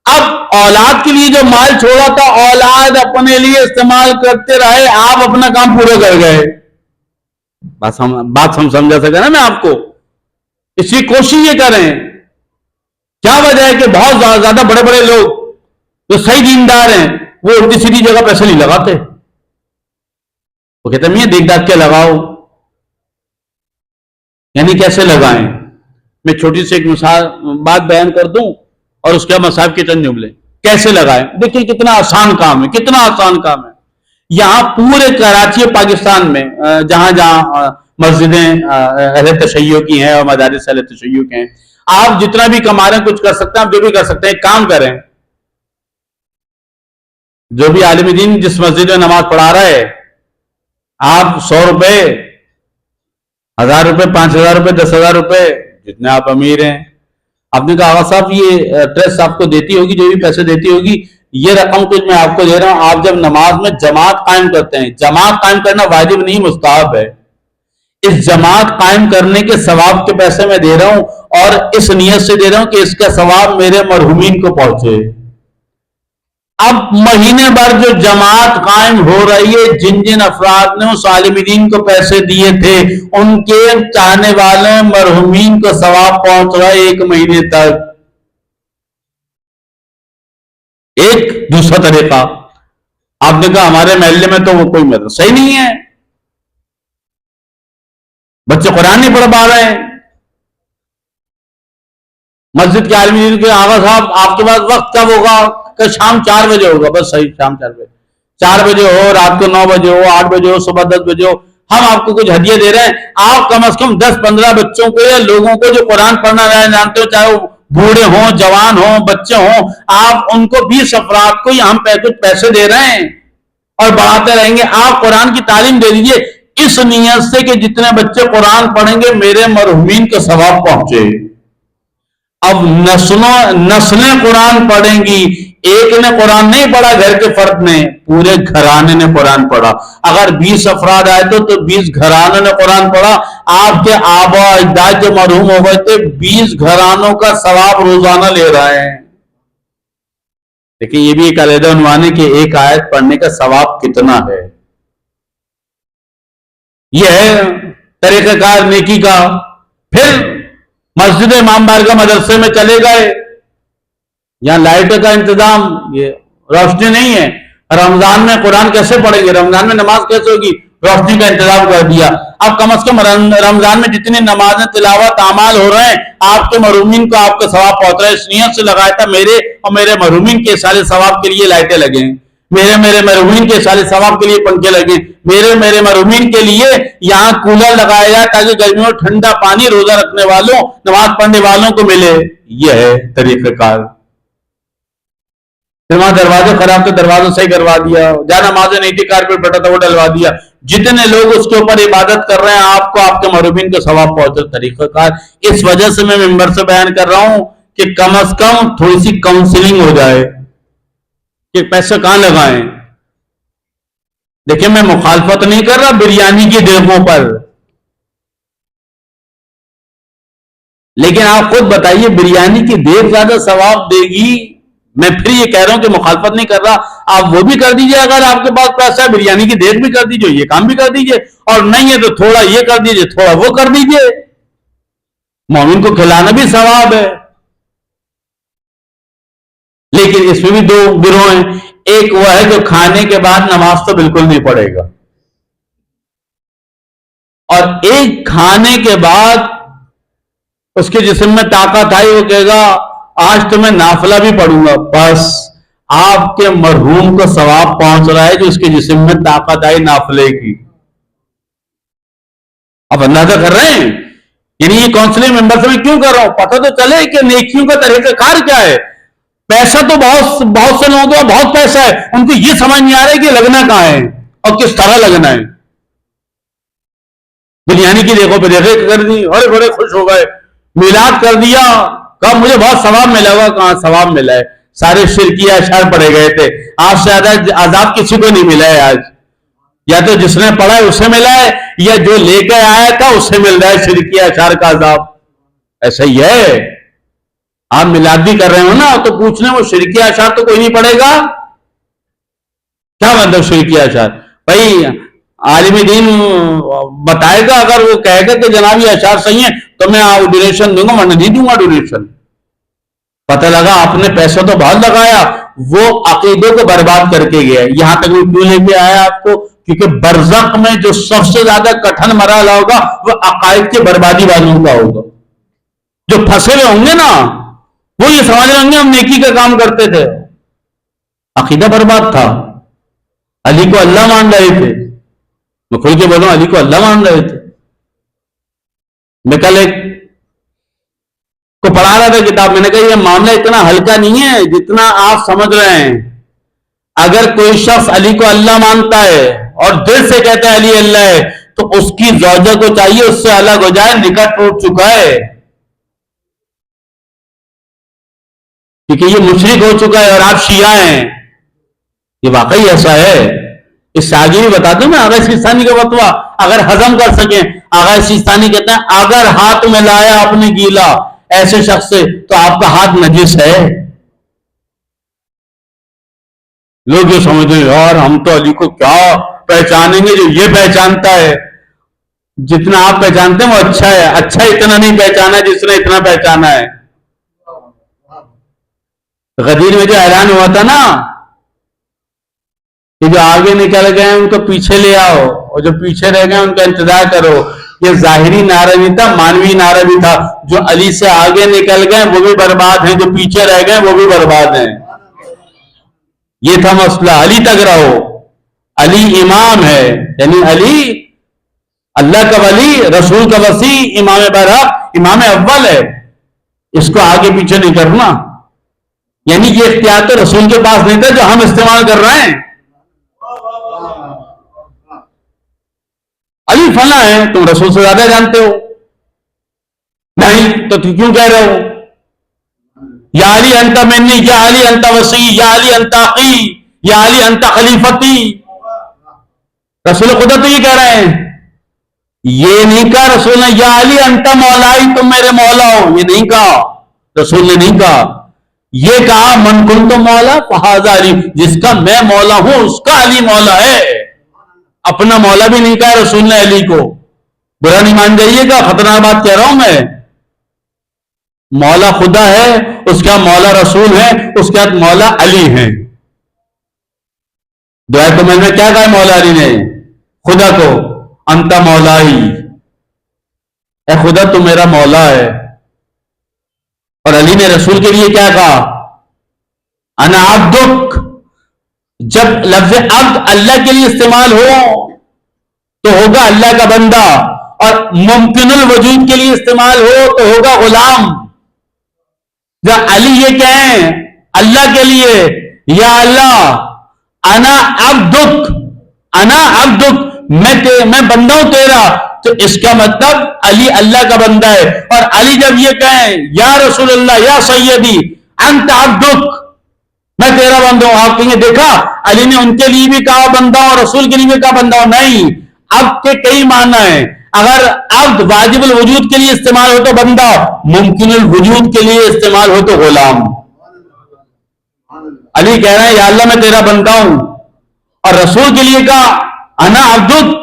اب اولاد کے لیے جو مال چھوڑا تھا اولاد اپنے لیے استعمال کرتے رہے، آپ اپنا کام پورا کر گئے. بات ہم سمجھا سکے نا میں آپ کو. اس کی کوشش یہ کریں. کیا وجہ ہے کہ بہت زیادہ بڑے بڑے لوگ جو صحیح دیندار ہیں وہ الٹی سیدھی جگہ پیسے نہیں لگاتے. وہ کہتے ہیں دیکھ داکھ کے لگاؤ. یعنی کیسے لگائیں؟ میں چھوٹی سی ایک مثال بات بیان کر دوں اور اس کے بعد مصاحب کے چند جملے. کیسے لگائیں؟ دیکھیں کتنا آسان کام ہے، کتنا آسان کام ہے. یہاں پورے کراچی پاکستان میں جہاں جہاں مسجدیں اہل تشیع کی ہیں اور مدارس اہل تشیع کے ہیں، آپ جتنا بھی کما رہے ہیں کچھ کر سکتے ہیں، آپ جو بھی کر سکتے ہیں ایک کام کریں. جو بھی عالم دین جس مسجد میں نماز پڑھا رہا ہے، آپ 100 روپے، 1000 روپے، 5000 روپے، 10,000 روپے، جتنے آپ امیر ہیں. آپ نے کہا آغا صاحب یہ ٹرسٹ آپ کو دیتی ہوگی، جو بھی پیسے دیتی ہوگی، یہ رقم کچھ میں آپ کو دے رہا ہوں. آپ جب نماز میں جماعت قائم کرتے ہیں، جماعت قائم کرنا واجب نہیں مستحب ہے، اس جماعت قائم کرنے کے ثواب کے پیسے میں دے رہا ہوں اور اس نیت سے دے رہا ہوں کہ اس کا ثواب میرے مرحومین کو پہنچے. اب مہینے بھر جو جماعت قائم ہو رہی ہے، جن جن افراد نے اس عالم دین کو پیسے دیے تھے، ان کے چاہنے والے مرحومین کو ثواب پہنچ رہا ہے 1 مہینے تک. ایک دوسرا طریقہ، آپ نے کہا ہمارے محلے میں تو وہ کوئی مدرسہ ہی نہیں ہے، بچے قرآن نہیں پڑھ پا رہے ہیں. مسجد کے عالم دین کے آغا صاحب آپ کے پاس وقت کب ہوگا؟ کہ شام 4 بجے ہوگا. بس صحیح، شام 4 بجے، 4 بجے ہو، رات کو 9 بجے ہو، 8 بجے ہو، صبح 10 بجے ہو، ہم آپ کو کچھ ہدیے دے رہے ہیں. آپ کم از کم 10-15 بچوں کو یا لوگوں کو جو قرآن پڑھنا جانتے ہو، چاہے وہ بوڑھے ہوں، جوان ہوں، بچے ہوں، آپ ان کو 20 افراد کو ہم کچھ پیسے دے رہے ہیں اور بڑھاتے رہیں گے. آپ قرآن کی تعلیم دے دیجئے اس نیت سے کہ جتنے بچے قرآن پڑھیں گے میرے مرحومین کو ثواب پہنچے. اب نسلیں قرآن پڑھیں گی. ایک نے قرآن نہیں پڑھا گھر کے فرد نے، پورے گھرانے نے قرآن پڑھا. اگر 20 افراد آئے تو 20 گھرانوں نے قرآن پڑھا. آپ کے آبا اجداد جو مرحوم ہو گئے تھے 20 گھرانوں کا ثواب روزانہ لے رہے ہیں. لیکن یہ بھی ایک علیحدہ عنوان ہے کہ ایک آیت پڑھنے کا ثواب کتنا ہے. یہ ہے طریقہ کار نیکی کا. پھر مسجد امام بارگاہ مدرسے میں چلے گئے، یہاں لائٹ کا انتظام، یہ روشنی نہیں ہے. رمضان میں قرآن کیسے پڑھیں گے؟ رمضان میں نماز کیسے ہوگی؟ روشنی کا انتظام کر دیا. اب کم از کم رمضان میں جتنی نمازیں، تلاوت، اعمال ہو رہے ہیں، آپ کے مرحومین کو آپ کا ثواب پہنچ رہا ہے. اس نیت سے لگایا تھا میرے اور میرے مرحومین کے سارے ثواب کے لیے لائٹیں لگیں، میرے مرحومین کے سارے ثواب کے لیے پنکھے لگیں، میرے مرحومین کے لیے یہاں کولر لگایا جائے تاکہ گرمیوں میں ٹھنڈا پانی روزہ رکھنے والوں، نماز پڑھنے والوں کو ملے. یہ ہے طریقہ کار. وہاں دروازے خراب تھے، دروازہ صحیح کروا دیا. جہاں نمازیں نہیں تھی، کارپیٹ پھٹا تھا، وہ ڈلوا دیا. جتنے لوگ اس کے اوپر عبادت کر رہے ہیں، آپ کو آپ کے مرحومین کو ثواب پہنچے. طریقہ کار. اس وجہ سے میں ممبر سے بیان کر رہا ہوں کہ کم از کم تھوڑی سی کاؤنسلنگ ہو جائے کہ پیسے کہاں لگائیں. دیکھیں میں مخالفت نہیں کر رہا بریانی کی دیگوں پر، لیکن آپ خود بتائیے بریانی کی دیگ زیادہ ثواب دے گی؟ میں پھر یہ کہہ رہا ہوں کہ مخالفت نہیں کر رہا. آپ وہ بھی کر دیجئے، اگر آپ کے پاس پیسہ ہے بریانی کی دیگ بھی کر دیجئے، یہ کام بھی کر دیجئے، اور نہیں ہے تو تھوڑا یہ کر دیجئے، تھوڑا وہ کر دیجئے. مومن کو کھلانا بھی ثواب ہے. لیکن اس میں بھی 2 گروہ ہیں. ایک وہ ہے جو کھانے کے بعد نماز تو بالکل نہیں پڑھے گا، اور ایک کھانے کے بعد اس کے جسم میں طاقت آئی، وہ کہے گا آج تو میں نافلہ بھی پڑھوں گا. بس آپ کے مرحوم کو ثواب پہنچ رہا ہے جو اس کے جسم میں طاقت آئی نافلے کی. آپ اندازہ کر رہے ہیں؟ یعنی یہ کاؤنسلنگ ممبر سے میں کیوں کر رہا ہوں؟ پتہ تو چلے کہ نیکیوں کا طریقہ کار کیا ہے. پیسہ تو بہت سے لوگوں کو بہت پیسہ ہے، ان کو یہ سمجھ نہیں آ رہا ہے کہ لگنا کہاں ہے اور کس طرح لگنا ہے. بریانی کی دیکھو پہ دیکھے کر دی، بڑے بڑے خوش ہو گئے. میلاد کر دیا، کہا مجھے بہت ثواب ملا ہوا. کہاں ثواب ملا ہے؟ سارے شرکیہ اشعار پڑھے گئے تھے. آپ سے زیادہ عذاب کسی کو نہیں ملا ہے آج. یا تو جس نے پڑھا ہے اسے ملا ہے، یا جو لے کے آیا تھا اسے مل رہا ہے شرکیہ اشعار کا عذاب. ایسا ہی ہے. آپ میلاد بھی کر رہے ہو نا تو پوچھ لیں وہ شرکیہ اشعار تو کوئی نہیں پڑھے گا؟ کیا مطلب شرکیہ اشعار؟ بھائی عالم دین بتائے گا، اگر وہ کہے گا کہ جناب یہ اشعار صحیح ہیں تو میں ڈونیشن دوں گا، میں نہیں دوں گا ڈونیشن. پتہ لگا آپ نے پیسہ تو بہت لگایا، وہ عقیدوں کو برباد کر کے گیا. یہاں تک وہ کیوں لے کے آیا آپ کو کیونکہ برزخ میں جو سب سے زیادہ کٹھن مرحلہ ہوگا وہ عقائد کی بربادی والوں کا ہوگا. جو پھنسے ہوئے ہوں گے نا وہ یہ سمجھ رہے ہوں گے ہم نیکی کا کام کرتے تھے. عقیدہ برباد تھا. علی کو اللہ مان رہے تھے. میں کھل کے بول رہا ہوں، علی کو اللہ مان رہے تھے. میں کل ایک کو پڑھا رہا تھا کتاب، میں نے کہا یہ معاملہ اتنا ہلکا نہیں ہے جتنا آپ سمجھ رہے ہیں. اگر کوئی شخص علی کو اللہ مانتا ہے اور دل سے کہتا ہے علی اللہ ہے، تو اس کی زوجہ کو چاہیے اس سے الگ ہو جائے، نکاح ٹوٹ چکا ہے. کیونکہ یہ مشرک ہو چکا ہے اور آپ شیعہ ہیں. یہ واقعی ایسا ہے. اس سے آگے بھی بتا دوں میں آغا سیستانی کا فتویٰ اگر ہضم کر سکیں. آغا سیستانی کہتے ہیں اگر ہاتھ میں لایا اپنے گیلا ایسے شخص سے تو آپ کا ہاتھ نجس ہے. لوگ جو سمجھتے ہیں یار ہم تو علی کو کیا پہچانیں گے جو یہ پہچانتا ہے. جتنا آپ پہچانتے ہیں وہ اچھا ہے. اچھا اتنا نہیں پہچانا جس نے اتنا پہچانا ہے. غدیر میں جو اعلان ہوا تھا نا کہ جو آگے نکل گئے ان کو پیچھے لے آؤ اور جو پیچھے رہ گئے ان کا انتظار کرو، یہ ظاہری نعرہ نہیں تھا، مانوی نعرہ بھی تھا. جو علی سے آگے نکل گئے وہ بھی برباد ہیں، جو پیچھے رہ گئے وہ بھی برباد ہیں. یہ تھا مسئلہ. علی تک رہو. علی امام ہے، یعنی علی اللہ کا ولی، رسول کا وصی، امام برحق، امام اول ہے. اس کو آگے پیچھے نہیں کرنا. یعنی یہ اختیار تو رسول کے پاس نہیں تھا جو ہم استعمال کر رہے ہیں. علی فلاں ہے، تم رسول سے زیادہ جانتے ہو. نہیں تو تم کیوں کہہ رہے ہو یا علی انت منی، یا علی انت وصی، یا علی انت اخی، یا علی انت خلیفتی. رسول خدا تو یہ کہہ رہے ہیں. یہ نہیں کہا رسول نے یا علی انت مولائی، تم میرے مولا ہو. یہ نہیں کہا رسول نے. نہیں کہا. یہ کہا من کنت مولا فہذا علی، جس کا میں مولا ہوں اس کا علی مولا ہے. اپنا مولا بھی نہیں کہا رسول نے علی کو. برا نہیں مان جائیے گا، خطرناک بات کہہ رہا ہوں میں. مولا خدا ہے، اس کا مولا رسول ہے، اس کے بعد مولا علی ہے. دعائے تو میں نے کیا کہا مولا علی نے خدا کو؟ انت مولائی، اے خدا تو میرا مولا ہے. اور علی نے رسول کے لیے کیا کہا؟ انا عبدک. جب لفظ عبد اللہ کے لیے استعمال ہو تو ہوگا اللہ کا بندہ، اور ممکن الوجود کے لیے استعمال ہو تو ہوگا غلام. جب علی یہ کہیں اللہ کے لیے یا اللہ انا عبدک، انا عبدک، میں بندہ ہوں تیرا، تو اس کا مطلب علی اللہ کا بندہ ہے. اور علی جب یہ کہیں یا رسول اللہ یا سیدی انت عبدک، میں تیرا بندہ ہوں، آپ کہیں دیکھا علی نے ان کے لیے بھی کہا بندہ ہوں اور رسول کے لیے بھی کہا بندہ ہوں. نہیں، عبد کے کئی معنی ہیں. اگر عبد واجب الوجود کے لیے استعمال ہو تو بندہ، ممکن الوجود کے لیے استعمال ہو تو غلام. علی کہہ رہے ہیں یا اللہ میں تیرا بندہ ہوں، اور رسول کے لیے کہا انا عبدک،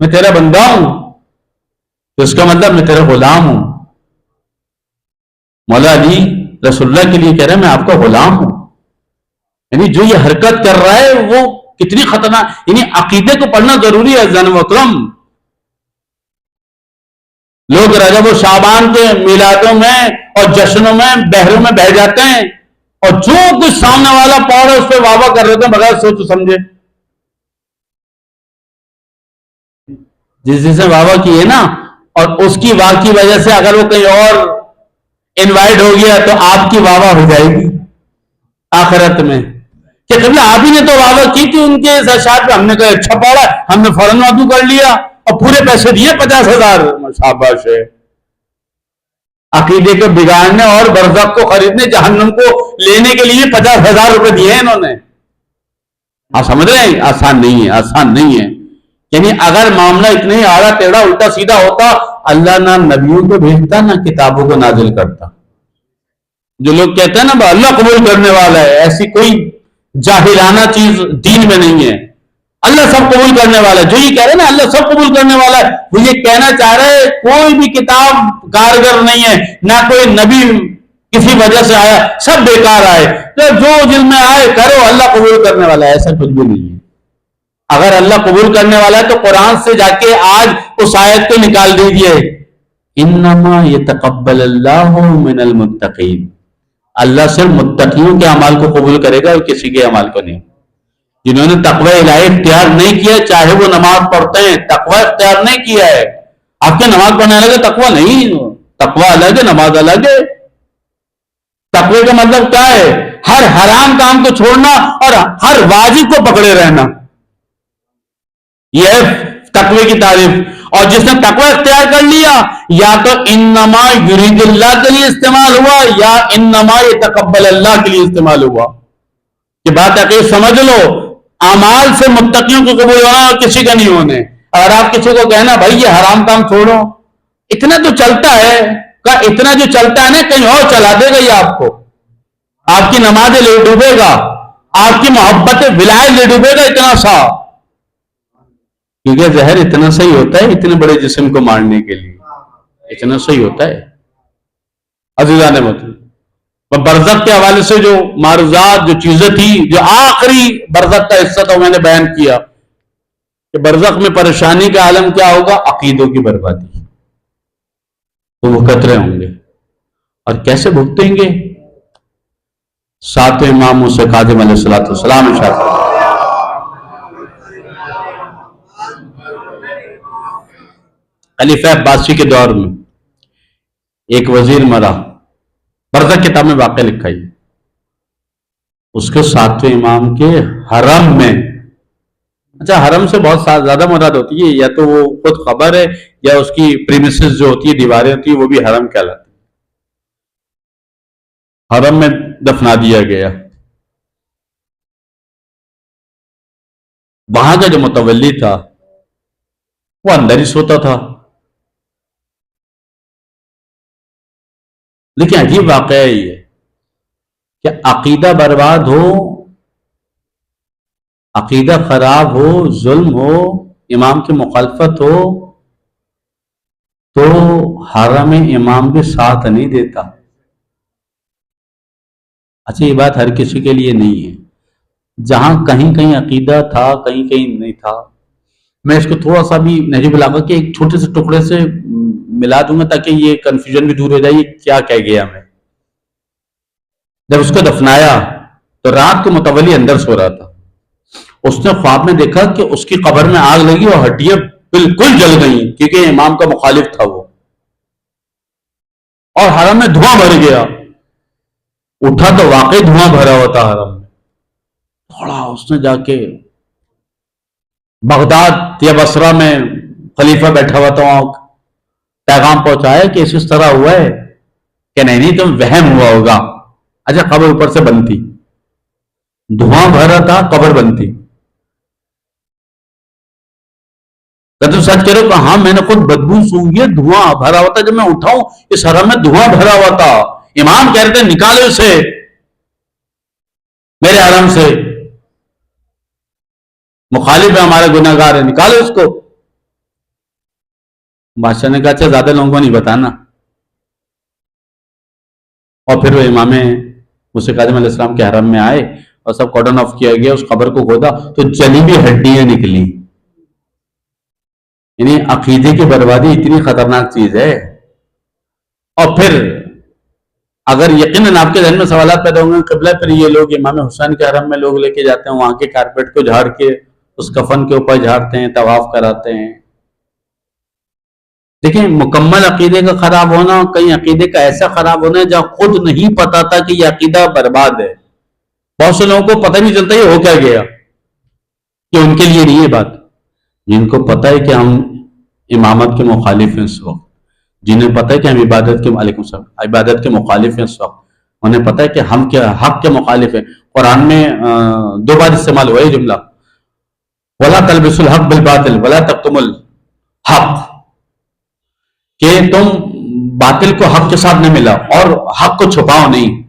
میں تیرا بندہ ہوں، تو اس کا مطلب میں تیرا غلام ہوں. مولا علی رسول اللہ کے لیے کہہ رہے ہیں میں آپ کا غلام ہوں. یعنی جو یہ حرکت کر رہا ہے وہ کتنی خطرناک. یعنی عقیدے کو پڑھنا ضروری ہے عزیزان محترم. لوگ رجب و شعبان کے میلادوں میں اور جشنوں میں بہروں میں بہ جاتے ہیں اور جو کچھ سامنے والا پڑھ ہے اس پہ واہ واہ کر رہے ہیں بغیر سوچ سمجھے. جس نے واہ واہ کی ہے نا، اور اس کی واہ کی وجہ سے اگر وہ کہیں اور انوائٹ ہو گیا تو آپ کی واہ واہ ہو جائے گی آخرت میں کہ قبلہ آپ ہی نے تو واہ واہ کی تھی ان کے اشعار پہ، ہم نے کہا اچھا پڑھا، ہم نے فوراً وضو کر لیا اور پورے پیسے دیے 50,000. شاباش ہے. عقیدے کو بگاڑنے اور برزخ کو خریدنے، جہنم کو لینے کے لیے 50,000 روپے دیے ہیں انہوں نے. آپ سمجھ رہے ہیں؟ آسان نہیں ہے، آسان نہیں ہے. یعنی اگر معاملہ اتنا ہی آڑا ٹیڑھا الٹا سیدھا ہوتا، اللہ نہ نبیوں کو بھیجتا نہ کتابوں کو نازل کرتا. جو لوگ کہتے ہیں نا اللہ قبول کرنے والا ہے، ایسی کوئی جاہلانہ چیز دین میں نہیں ہے. اللہ سب قبول کرنے والا ہے. جو یہ کہہ رہے ہیں نا اللہ سب قبول کرنے والا ہے، وہ یہ کہنا چاہ رہے ہیں کوئی بھی کتاب کارگر نہیں ہے، نہ کوئی نبی کسی وجہ سے آیا، سب بیکار آئے. تو جو جن میں آئے کرو، اللہ قبول کرنے والا ہے. ایسا کچھ بھی نہیں ہے. اگر اللہ قبول کرنے والا ہے تو قرآن سے جا کے آج اس آیت کو نکال دیجئے، انما یتقبل اللہ من المتقین، اللہ صرف متقیوں کے اعمال کو قبول کرے گا اور کسی کے اعمال کو نہیں۔ جنہوں نے تقوی الہی اختیار نہیں کیا، چاہے وہ نماز پڑھتے ہیں، تقوی اختیار نہیں کیا ہے، آپ کے نماز پڑھنے الگ ہے، تقوی نہیں، تقوی الگ ہے، نماز الگ ہے۔ تقوی کا مطلب کیا ہے؟ ہر حرام کام کو چھوڑنا اور ہر واجب کو پکڑے رہنا، یہ ہے تقوی کی تعریف۔ اور جس نے تقوی اختیار کر لیا، یا تو انما یرید اللہ کے لیے استعمال ہوا یا انما یتقبل اللہ کے لیے استعمال ہوا۔ یہ بات عقیدت سمجھ لو، اعمال سے متقیوں کو قبول ہونا اور کسی کا نہیں ہونے۔ اگر آپ کسی کو کہنا بھائی یہ حرام کام چھوڑو، اتنا تو چلتا ہے، کہ اتنا جو چلتا ہے نا کہیں اور چلا دے گا، یہ آپ کو، آپ کی نمازیں لے ڈوبے گا، آپ کی محبت ولایت لے ڈوبے گا، اتنا سا، کیونکہ زہر اتنا صحیح ہوتا ہے اتنے بڑے جسم کو مارنے کے لیے، اتنا صحیح ہوتا ہے۔ عزیزان مطلب برزخ کے حوالے سے جو معروضات، جو چیزیں تھی، جو آخری برزخ کا حصہ تھا، میں نے بیان کیا کہ برزخ میں پریشانی کا عالم کیا ہوگا؟ عقیدوں کی بربادی، وہ بھگت ہوں گے، اور کیسے بھگتیں گے؟ ساتویں امام موسیٰ کاظم علیہ السلام ارشاد خلیفہ عباسی کے دور میں ایک وزیر مرا، برزخ کتاب میں واقعہ لکھا ہے، اس کے ساتویں امام کے حرم میں، اچھا حرم سے بہت زیادہ مراد ہوتی ہے، یا تو وہ خود قبر ہے یا اس کی پریمیسز جو ہوتی ہے، دیواریں ہوتی ہیں، وہ بھی حرم کہلاتی ہے، حرم میں دفنا دیا گیا۔ وہاں کا جو متولی تھا وہ اندر ہی سوتا تھا۔ لیکن عجیب واقعہ ہے یہ کہ عقیدہ برباد ہو، عقیدہ خراب ہو، ظلم ہو، امام کی مخالفت ہو، تو حرم امام بھی ساتھ نہیں دیتا۔ اچھا یہ بات ہر کسی کے لیے نہیں ہے، جہاں کہیں کہیں عقیدہ تھا، کہیں کہیں نہیں تھا۔ میں اس کو تھوڑا سا بھی نہج البلاغہ کے ایک چھوٹے سے ٹکڑے سے ملا دوں گا تاکہ یہ کنفیوژن بھی دور ہو جائے، کیا کہہ گیا میں۔ جب اس کو دفنایا تو رات کو متولی اندر سو رہا تھا، اس نے خواب میں دیکھا کہ اس کی قبر میں آگ لگی اور ہڈیاں بالکل جل گئی، کیونکہ امام کا مخالف تھا وہ، اور حرم میں دھواں بھر گیا۔ اٹھا تو واقعی دھواں بھرا ہوا تھا حرم میں۔ تھوڑا اس نے جا کے بغداد یا بصرہ میں خلیفہ بیٹھا ہوا تھا، وہاں پیغام پہنچایا کہ اس طرح ہوا ہے کہ نہیں تم وہم ہوا ہوگا۔ اچھا قبر اوپر سے بند تھی، دھواں بھرا تھا، قبر بند تھی۔ کہ تم سچ کرو کہ ہاں میں نے خود بدبو سونگی ہے، دھواں بھرا ہوا تھا، جب میں اٹھاؤں اس حرم میں دھواں بھرا ہوا تھا۔ امام کہہ رہے تھے نکالو اسے میرے حرم سے، مخالف ہے، ہمارے گناہ گار ہے، نکالو اس کو۔ بادشاہ نے کہا اچھا زیادہ لوگوں کو نہیں بتانا۔ اور پھر وہ امام موسیٰ کاظم علیہ السلام کے حرم میں آئے اور سب کارڈن آف کیا گیا، اس قبر کو کھودا تو جلی بھی ہڈیاں نکلی۔ یعنی عقیدے کی بربادی اتنی خطرناک چیز ہے۔ اور پھر اگر یقیناً آپ کے ذہن میں سوالات پیدا ہوں گے، قبلہ پھر یہ لوگ امام حسین کے حرم میں لوگ لے کے جاتے ہیں، وہاں کے کارپیٹ کو جھاڑ کے اس کفن کے اوپر جھاڑتے ہیں، طواف کراتے ہیں۔ دیکھیں مکمل عقیدے کا خراب ہونا، کہیں عقیدے کا ایسا خراب ہونا جہاں خود نہیں پتا تھا کہ یہ عقیدہ برباد ہے۔ بہت سے لوگوں کو پتہ نہیں چلتا یہ ہو کیا گیا، کہ ان کے لیے نہیں یہ بات۔ جن کو پتہ ہے کہ ہم امامت کے مخالف ہیں اس وقت، جنہیں پتہ ہے کہ ہم عبادت کے مخالف ہیں اس وقت، انہیں پتہ ہے کہ ہم کیا حق کے مخالف ہیں۔ قرآن میں دو بار استعمال ہوا یہ جملہ، وَلَا تَلْبِسُوا الْحَقَّ بِالْبَاطِلِ وَلَا تَكْتُمُوا الْحَقَّ، کہ تم باطل کو حق کے ساتھ نہ ملا اور حق کو چھپاؤ نہیں۔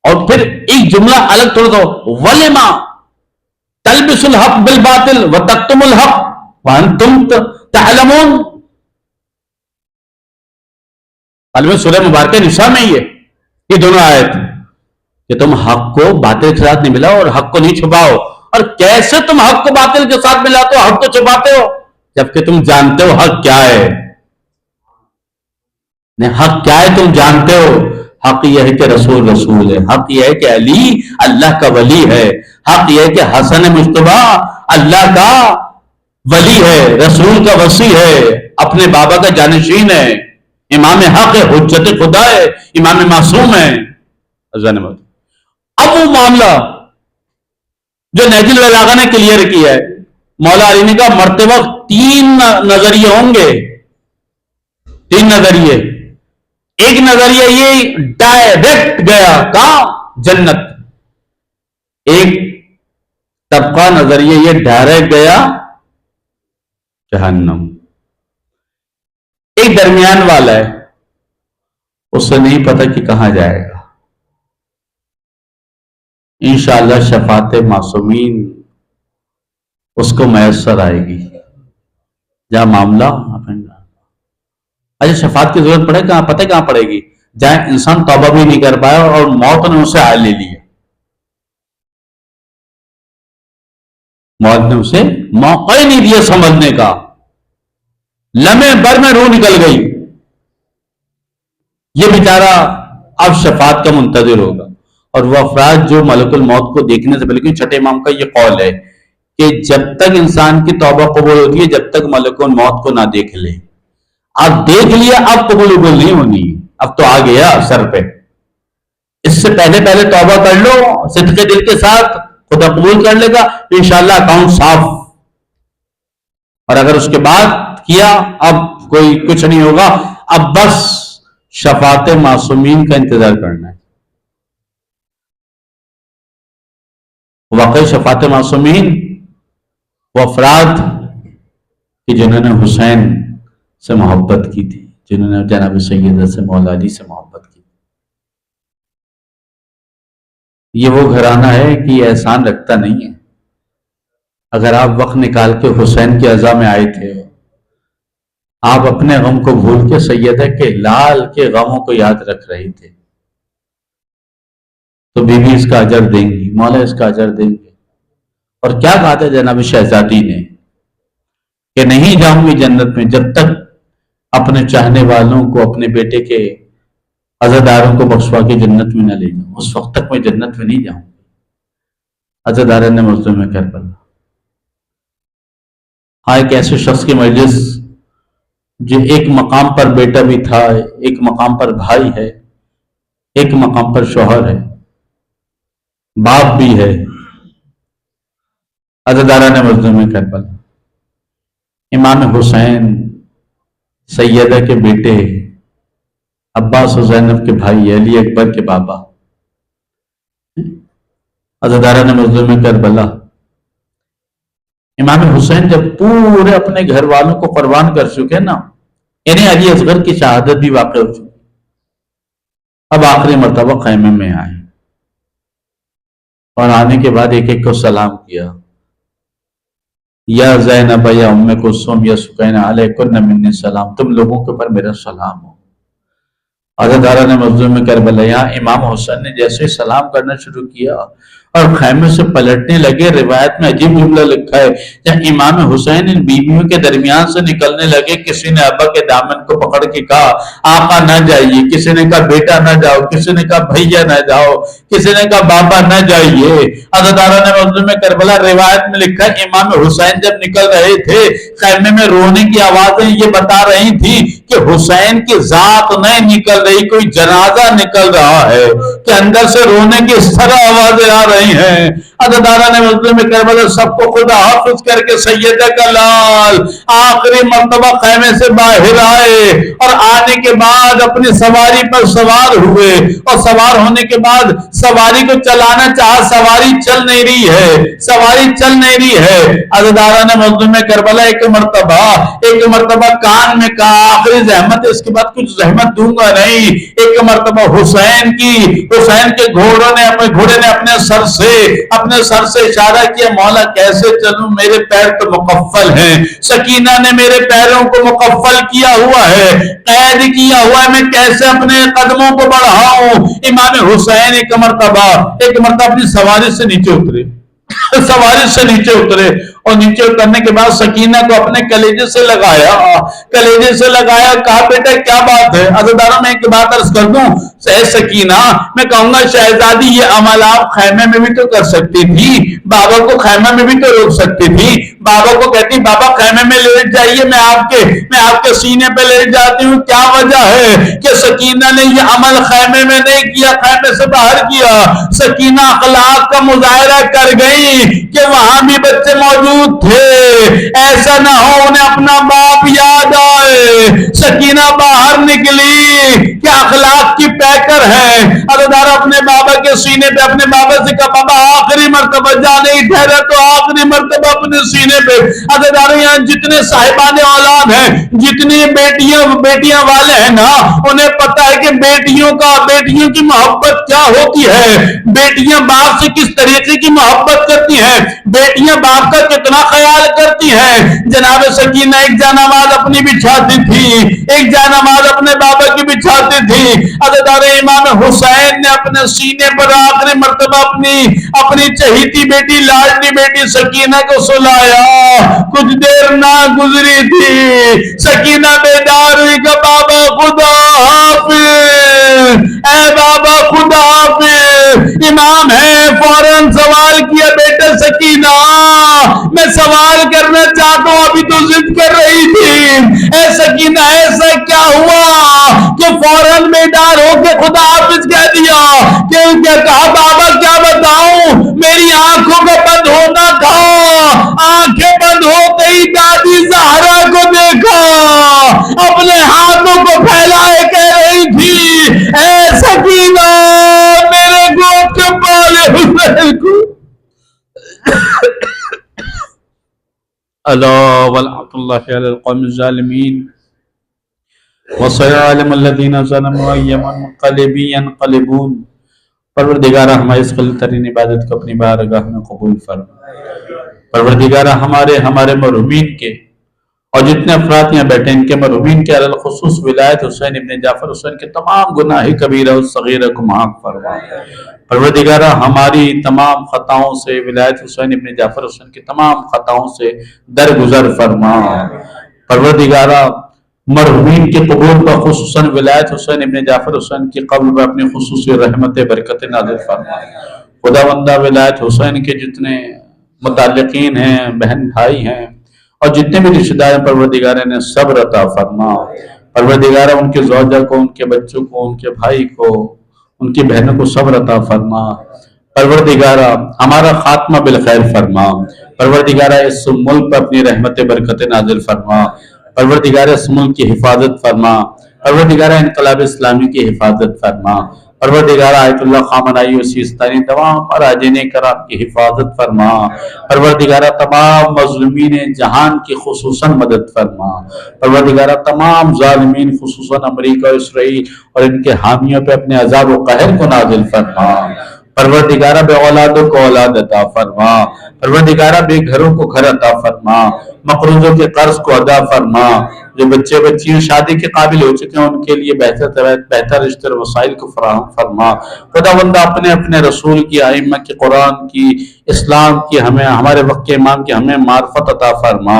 اور پھر ایک جملہ الگ تھوڑا سا، وَلِمَا تَلْبِسُوا الْحَقَّ بِالْبَاطِلِ وَتَكْتُمُوا الْحَقَّ وَأَنْتُمْ تَعْلَمُونَ۔ عالم سورہ مبارکہ نساء میں ہی ہے یہ دونوں آیت، کہ تم حق کو باطل کے ساتھ نہیں ملا اور حق کو نہیں چھپاؤ، اور کیسے تم حق کو باطل کے ساتھ ملاتے ہو، حق کو چھپاتے ہو، جبکہ تم جانتے ہو حق کیا ہے؟ حق کیا ہے تم جانتے ہو؟ حق یہ ہے کہ رسول رسول ہے، حق یہ ہے کہ علی اللہ کا ولی ہے، حق یہ ہے کہ حسن مجتبی اللہ کا ولی ہے، رسول کا وصی ہے، اپنے بابا کا جانشین ہے، امام حق ہے، حجت خدا ہے، امام معصوم ہے۔ اب وہ معاملہ جو نہج البلاغہ نے کلیئر کیا ہے، مولا علی نے کہا مرتبہ 3 نظریے ہوں گے، 3 نظریے۔ ایک نظریہ یہ ڈائریکٹ گیا کہاں؟ جنت۔ ایک طبقہ نظریہ یہ ڈائریکٹ گیا جہنم۔ ایک درمیان والا ہے، اس سے نہیں پتا کہ کہاں جائے گا۔ انشاءاللہ شفاعت معصومین اس کو میسر آئے گی جہاں معاملہ اچھا شفاعت کی ضرورت پڑے کہاں؟ پتہ کہاں پڑے گی؟ جہاں انسان توبہ بھی نہیں کر پایا اور موت نے اسے حال لے لیا، موت نے اسے موقع ہی نہیں دیا سمجھنے کا، لمحے بھر میں روح نکل گئی، یہ بیچارہ اب شفاعت کا منتظر ہوگا۔ اور وہ افراد جو ملک الموت کو دیکھنے سے پہلے، کیونکہ چھٹے امام کا یہ قول ہے کہ جب تک انسان کی توبہ قبول ہوتی ہے جب تک ملک الموت کو نہ دیکھ لے، اب دیکھ لیا اب قبول نہیں ہونی، اب تو آ گیا سر پہ، اس سے پہلے توبہ کر لو صدقے دل کے ساتھ، خدا قبول کر لے گا انشاءاللہ اکاؤنٹ صاف۔ اور اگر اس کے بعد کیا اب کوئی کچھ نہیں ہوگا، اب بس شفاعت معصومین کا انتظار کرنا ہے۔ واقعی شفاعت معصومین وہ افراد کہ جنہوں نے حسین سے محبت کی تھی، جنہوں نے جناب سیدہ سے مولا علی سے محبت کی، یہ وہ گھرانہ ہے کہ یہ احسان رکھتا نہیں ہے۔ اگر آپ وقت نکال کے حسین کی عزا میں آئے تھے، آپ اپنے غم کو بھول کے سیدہ کے لال کے غموں کو یاد رکھ رہے تھے، تو بی بی اس کا اجر دیں گی، مولا اس کا اجر دیں گے۔ اور کیا کہا تھا جناب شہزادی نے کہ نہیں جاؤں گی جنت میں جب تک اپنے چاہنے والوں کو، اپنے بیٹے کے عزاداروں کو بخشوا کے جنت میں نہ لے جاؤں، اس وقت تک میں جنت میں نہیں جاؤں۔ عزاداروں نے مظلوم کربلا، ہاں ایک ایسے شخص کی مجلس جو ایک مقام پر بیٹا بھی تھا، ایک مقام پر بھائی ہے، ایک مقام پر شوہر ہے، باپ بھی ہے، عزادارہ نے مظلوم کربلا، امام حسین سیدہ کے بیٹے، عباس و زینب کے بھائی، علی اکبر کے بابا، عزادارہ نے مظلوم کربلا، امام حسین جب پورے اپنے گھر والوں کو قربان کر چکے نا، انہیں علی اصغر کی شہادت بھی واقع ہو چکی، اب آخری مرتبہ خیمے میں آئے اور آنے کے بعد ایک ایک کو سلام کیا، یا زینب یا ام کلثوم یا سکینہ علیکن منی السلام، تم لوگوں کے اوپر میرا سلام ہو۔ عزادارہ نے مظلوم کربلا، یہاں امام حسین نے جیسے سلام کرنا شروع کیا اور خیمے سے پلٹنے لگے، روایت میں عجیب جملہ لکھا ہے، جب امام حسین ان بیویوں کے درمیان سے نکلنے لگے، کسی نے ابا کے دامن کو پکڑ کے کہا آقا نہ جائیے، کسی نے کہا بیٹا نہ جاؤ، کسی نے کہا بھیا نہ جاؤ، کسی نے کہا بابا نہ جائیے۔ عزادارہ نے مظلوم کربلا، روایت میں لکھا ہے امام حسین جب نکل رہے تھے خیمے میں رونے کی آوازیں یہ بتا رہی تھی کہ حسین کی ذات نہیں نکل رہی، کوئی جنازہ نکل رہا ہے کہ اندر سے رونے کی اس طرح آوازیں آ رہی ہیں۔ عزادارہ نے مظلوم کربلا سب کو خدا حافظ کر کے سیدہ کا لال آخری مرتبہ خیمے سے باہر آئے اور آنے کے بعد اپنی سواری پر سوار ہوئے، اور سوار ہونے کے بعد سواری کو چلانا چاہا، سواری چل نہیں رہی ہے، سواری چل نہیں رہی ہے۔ عزادارہ نے مظلوم کربلا ایک مرتبہ کان میں کہا آخری زحمت ہے، اس کے بعد کچھ زحمت دوں گا نہیں۔ ایک مرتبہ حسین کے گھوڑے نے اپنے سر سے اشارہ کیا، مولا کیسے چلوں، میرے پیر تو مقفل ہیں، سکینہ نے میرے پیروں کو مقفل کیا ہوا ہے، قید کیا ہوا ہے، میں کیسے اپنے قدموں کو بڑھاؤں۔ امام حسین ایک مرتبہ اپنی سواری سے نیچے اترے، سواری سے نیچے اترے اور نیچے اترنے کے بعد سکینہ کو اپنے کلیجے سے لگایا، کہا بیٹا کیا بات ہے؟ عزیزانو میں ایک بات عرض کر دوں، اے سکینہ، میں کہوں گا شہزادی یہ عمل آپ خیمے میں بھی تو کر سکتی تھی، بابا کو خیمے میں بھی تو روک سکتی تھی، بابا کو کہتی بابا خیمے میں لیٹ جائیے، میں آپ کے سینے پہ لیٹ جاتی ہوں۔ کیا وجہ ہے کہ سکینہ نے یہ عمل خیمے میں نہیں کیا، خیمے سے باہر کیا؟ سکینہ اخلاق کا مظاہرہ کر گئی کہ وہاں بھی بچے موجود تھے، ایسا نہ ہو انہیں اپنا باپ یاد آئے۔ سکینہ باہر نکلی کہ اخلاق کی پیکر ہے، عزیزانو اپنے بابا کے سینے پہ اپنے بابا سے کہا بابا آخری مرتبہ، جا نہیں ٹھہرا تو آخری مرتبہ اپنے سینے پہ۔ عزیزانو یہاں جتنے صاحبان اولاد ہیں، جتنی بیٹیاں والے ہیں نا، انہیں پتہ ہے کہ بیٹیوں کی محبت کیا ہوتی ہے، بیٹیاں باپ سے کس طریقے کی محبت کرتی ہیں، بیٹیاں باپ کا کتنا خیال کرتی ہیں۔ جناب سکینہ ایک جانماز اپنی بچھاتی تھی، ایک جانماز اپنے بابا کی بچھاتی تھی۔ عزیزانو امام حسین نے اپنے سینے پر آخری مرتبہ اپنی چہیتی بیٹی، لاڈلی بیٹی سکینہ کو سلایا۔ کچھ دیر نہ گزری تھی، سکینہ بیدار ہوئی کہ بابا خدا حافظ، اے بابا خدا حافظ۔ امام ہے فوراً سوال کیا، بیٹا سکینہ میں سوال کرنا چاہتا ہوں، ابھی تو ضد کر رہی تھی، اے سکینہ ایسا کیا ہوا کہ فوراً بیدار ہو کے خدا حافظ کہہ دیا؟ کیا کہا بابا کیا بتاؤں، میری آنکھوں کا بند ہونا تھا، آنکھیں بند ہوتے ہی دادی زہرا کو دیکھا، اپنے ہاتھوں کو پھیلائے کہہ رہی تھی اے سکینہ میرے گود کے پالے حسین کو۔ الا ولعنۃ اللہ علی القوم الظالمین وسيعلم الذين ظلموا أي منقلب ينقلبون۔ پروردگارہ ہماری اس قلیل ترین عبادت کو اپنی بارگاہ میں قبول فرما۔ پروردگارہ ہمارے مرحومین کے اور جتنے افراد یہاں بیٹھے ان کے مرحومین کے علی خصوص ولایت حسین ابن جعفر حسین کے تمام گناہ کبیرہ و صغیرہ کو معاف فرما۔ پروردگارہ ہماری تمام خطاؤں سے، ولایت حسین ابن جعفر حسین کی تمام خطاؤں سے درگزر فرما۔ پروردگارہ مرحومین کے قبول پر خصوصاً ولایت حسین ابن جعفر حسین کی قبر پر اپنی خصوصی رحمت برکت نازل فرما۔ خداوندہ ولایت حسین کے جتنے متعلقین ہیں، بہن بھائی ہیں اور جتنے بھی رشتہ دار ہیں، پروردگارہ نے صبر عطا فرما۔ پروردگارہ ان کے زوجہ کو، ان کے بچوں کو، ان کے بھائی کو، ان کی بہنوں کو صبر عطا فرما۔ پروردگارہ ہمارا خاتمہ بالخیر فرما۔ پروردگارہ اس ملک پر اپنی رحمت برکت نازل فرما۔ پروردگارہ اس ملک کی حفاظت فرما۔ پروردگارہ انقلاب اسلامی کی حفاظت فرما۔ پروردگارہ آیت اللہ خامنائی و سیستانی تمام اراجین کرام کی حفاظت فرما۔ پروردگارہ تمام مظلومین جہان کی خصوصاً مدد فرما۔ پروردگارہ تمام ظالمین خصوصاً امریکہ و اسرائیل اور ان کے حامیوں پہ اپنے عذاب و قہر کو نازل فرما۔ پروردگارہ بے اولادوں کو اولاد عطا فرما۔ پروردگارہ بے گھروں کو گھر عطا فرما۔ مقروضوں کے قرض کو ادا فرما۔ جو بچے بچیاں شادی کے قابل ہو چکے ہیں ان کے لیے بہتر رشتے اور وسائل کو فراہم فرما۔ خداوندہ اپنے رسول کی، ائمہ کی، قرآن کی، اسلام کی، ہمارے وقت کے امام کی ہمیں معرفت عطا فرما۔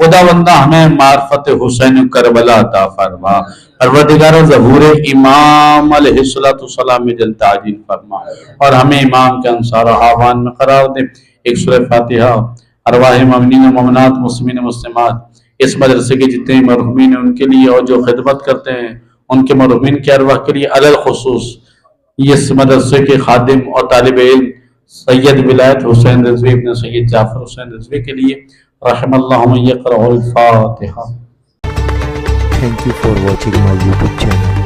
خداوندہ ہمیں معرفت حسین کربلا عطا فرما۔ پروردگارہ ظہور امام علیہ السلام میں جلد تعجیل فرما اور ہمیں امام کے انصار و اعوان میں قرار دے۔ ایک سورہ فاتحہ ارواح مومنین و مومنات، مسلمین و مسلمات، اس مدرسے کے جتنے مرحومین ہیں ان کے لیے اور جو خدمت کرتے ہیں ان کے مرحومین کے ارواح کے لیے علی الخصوص اس مدرسے کے خادم اور طالب علم سید ولایت حسین رضوی ابن سید جعفر حسین رضوی کے لیے رحم اللہ من یقرأ الفاتحہ۔ Thank you for watching my YouTube channel.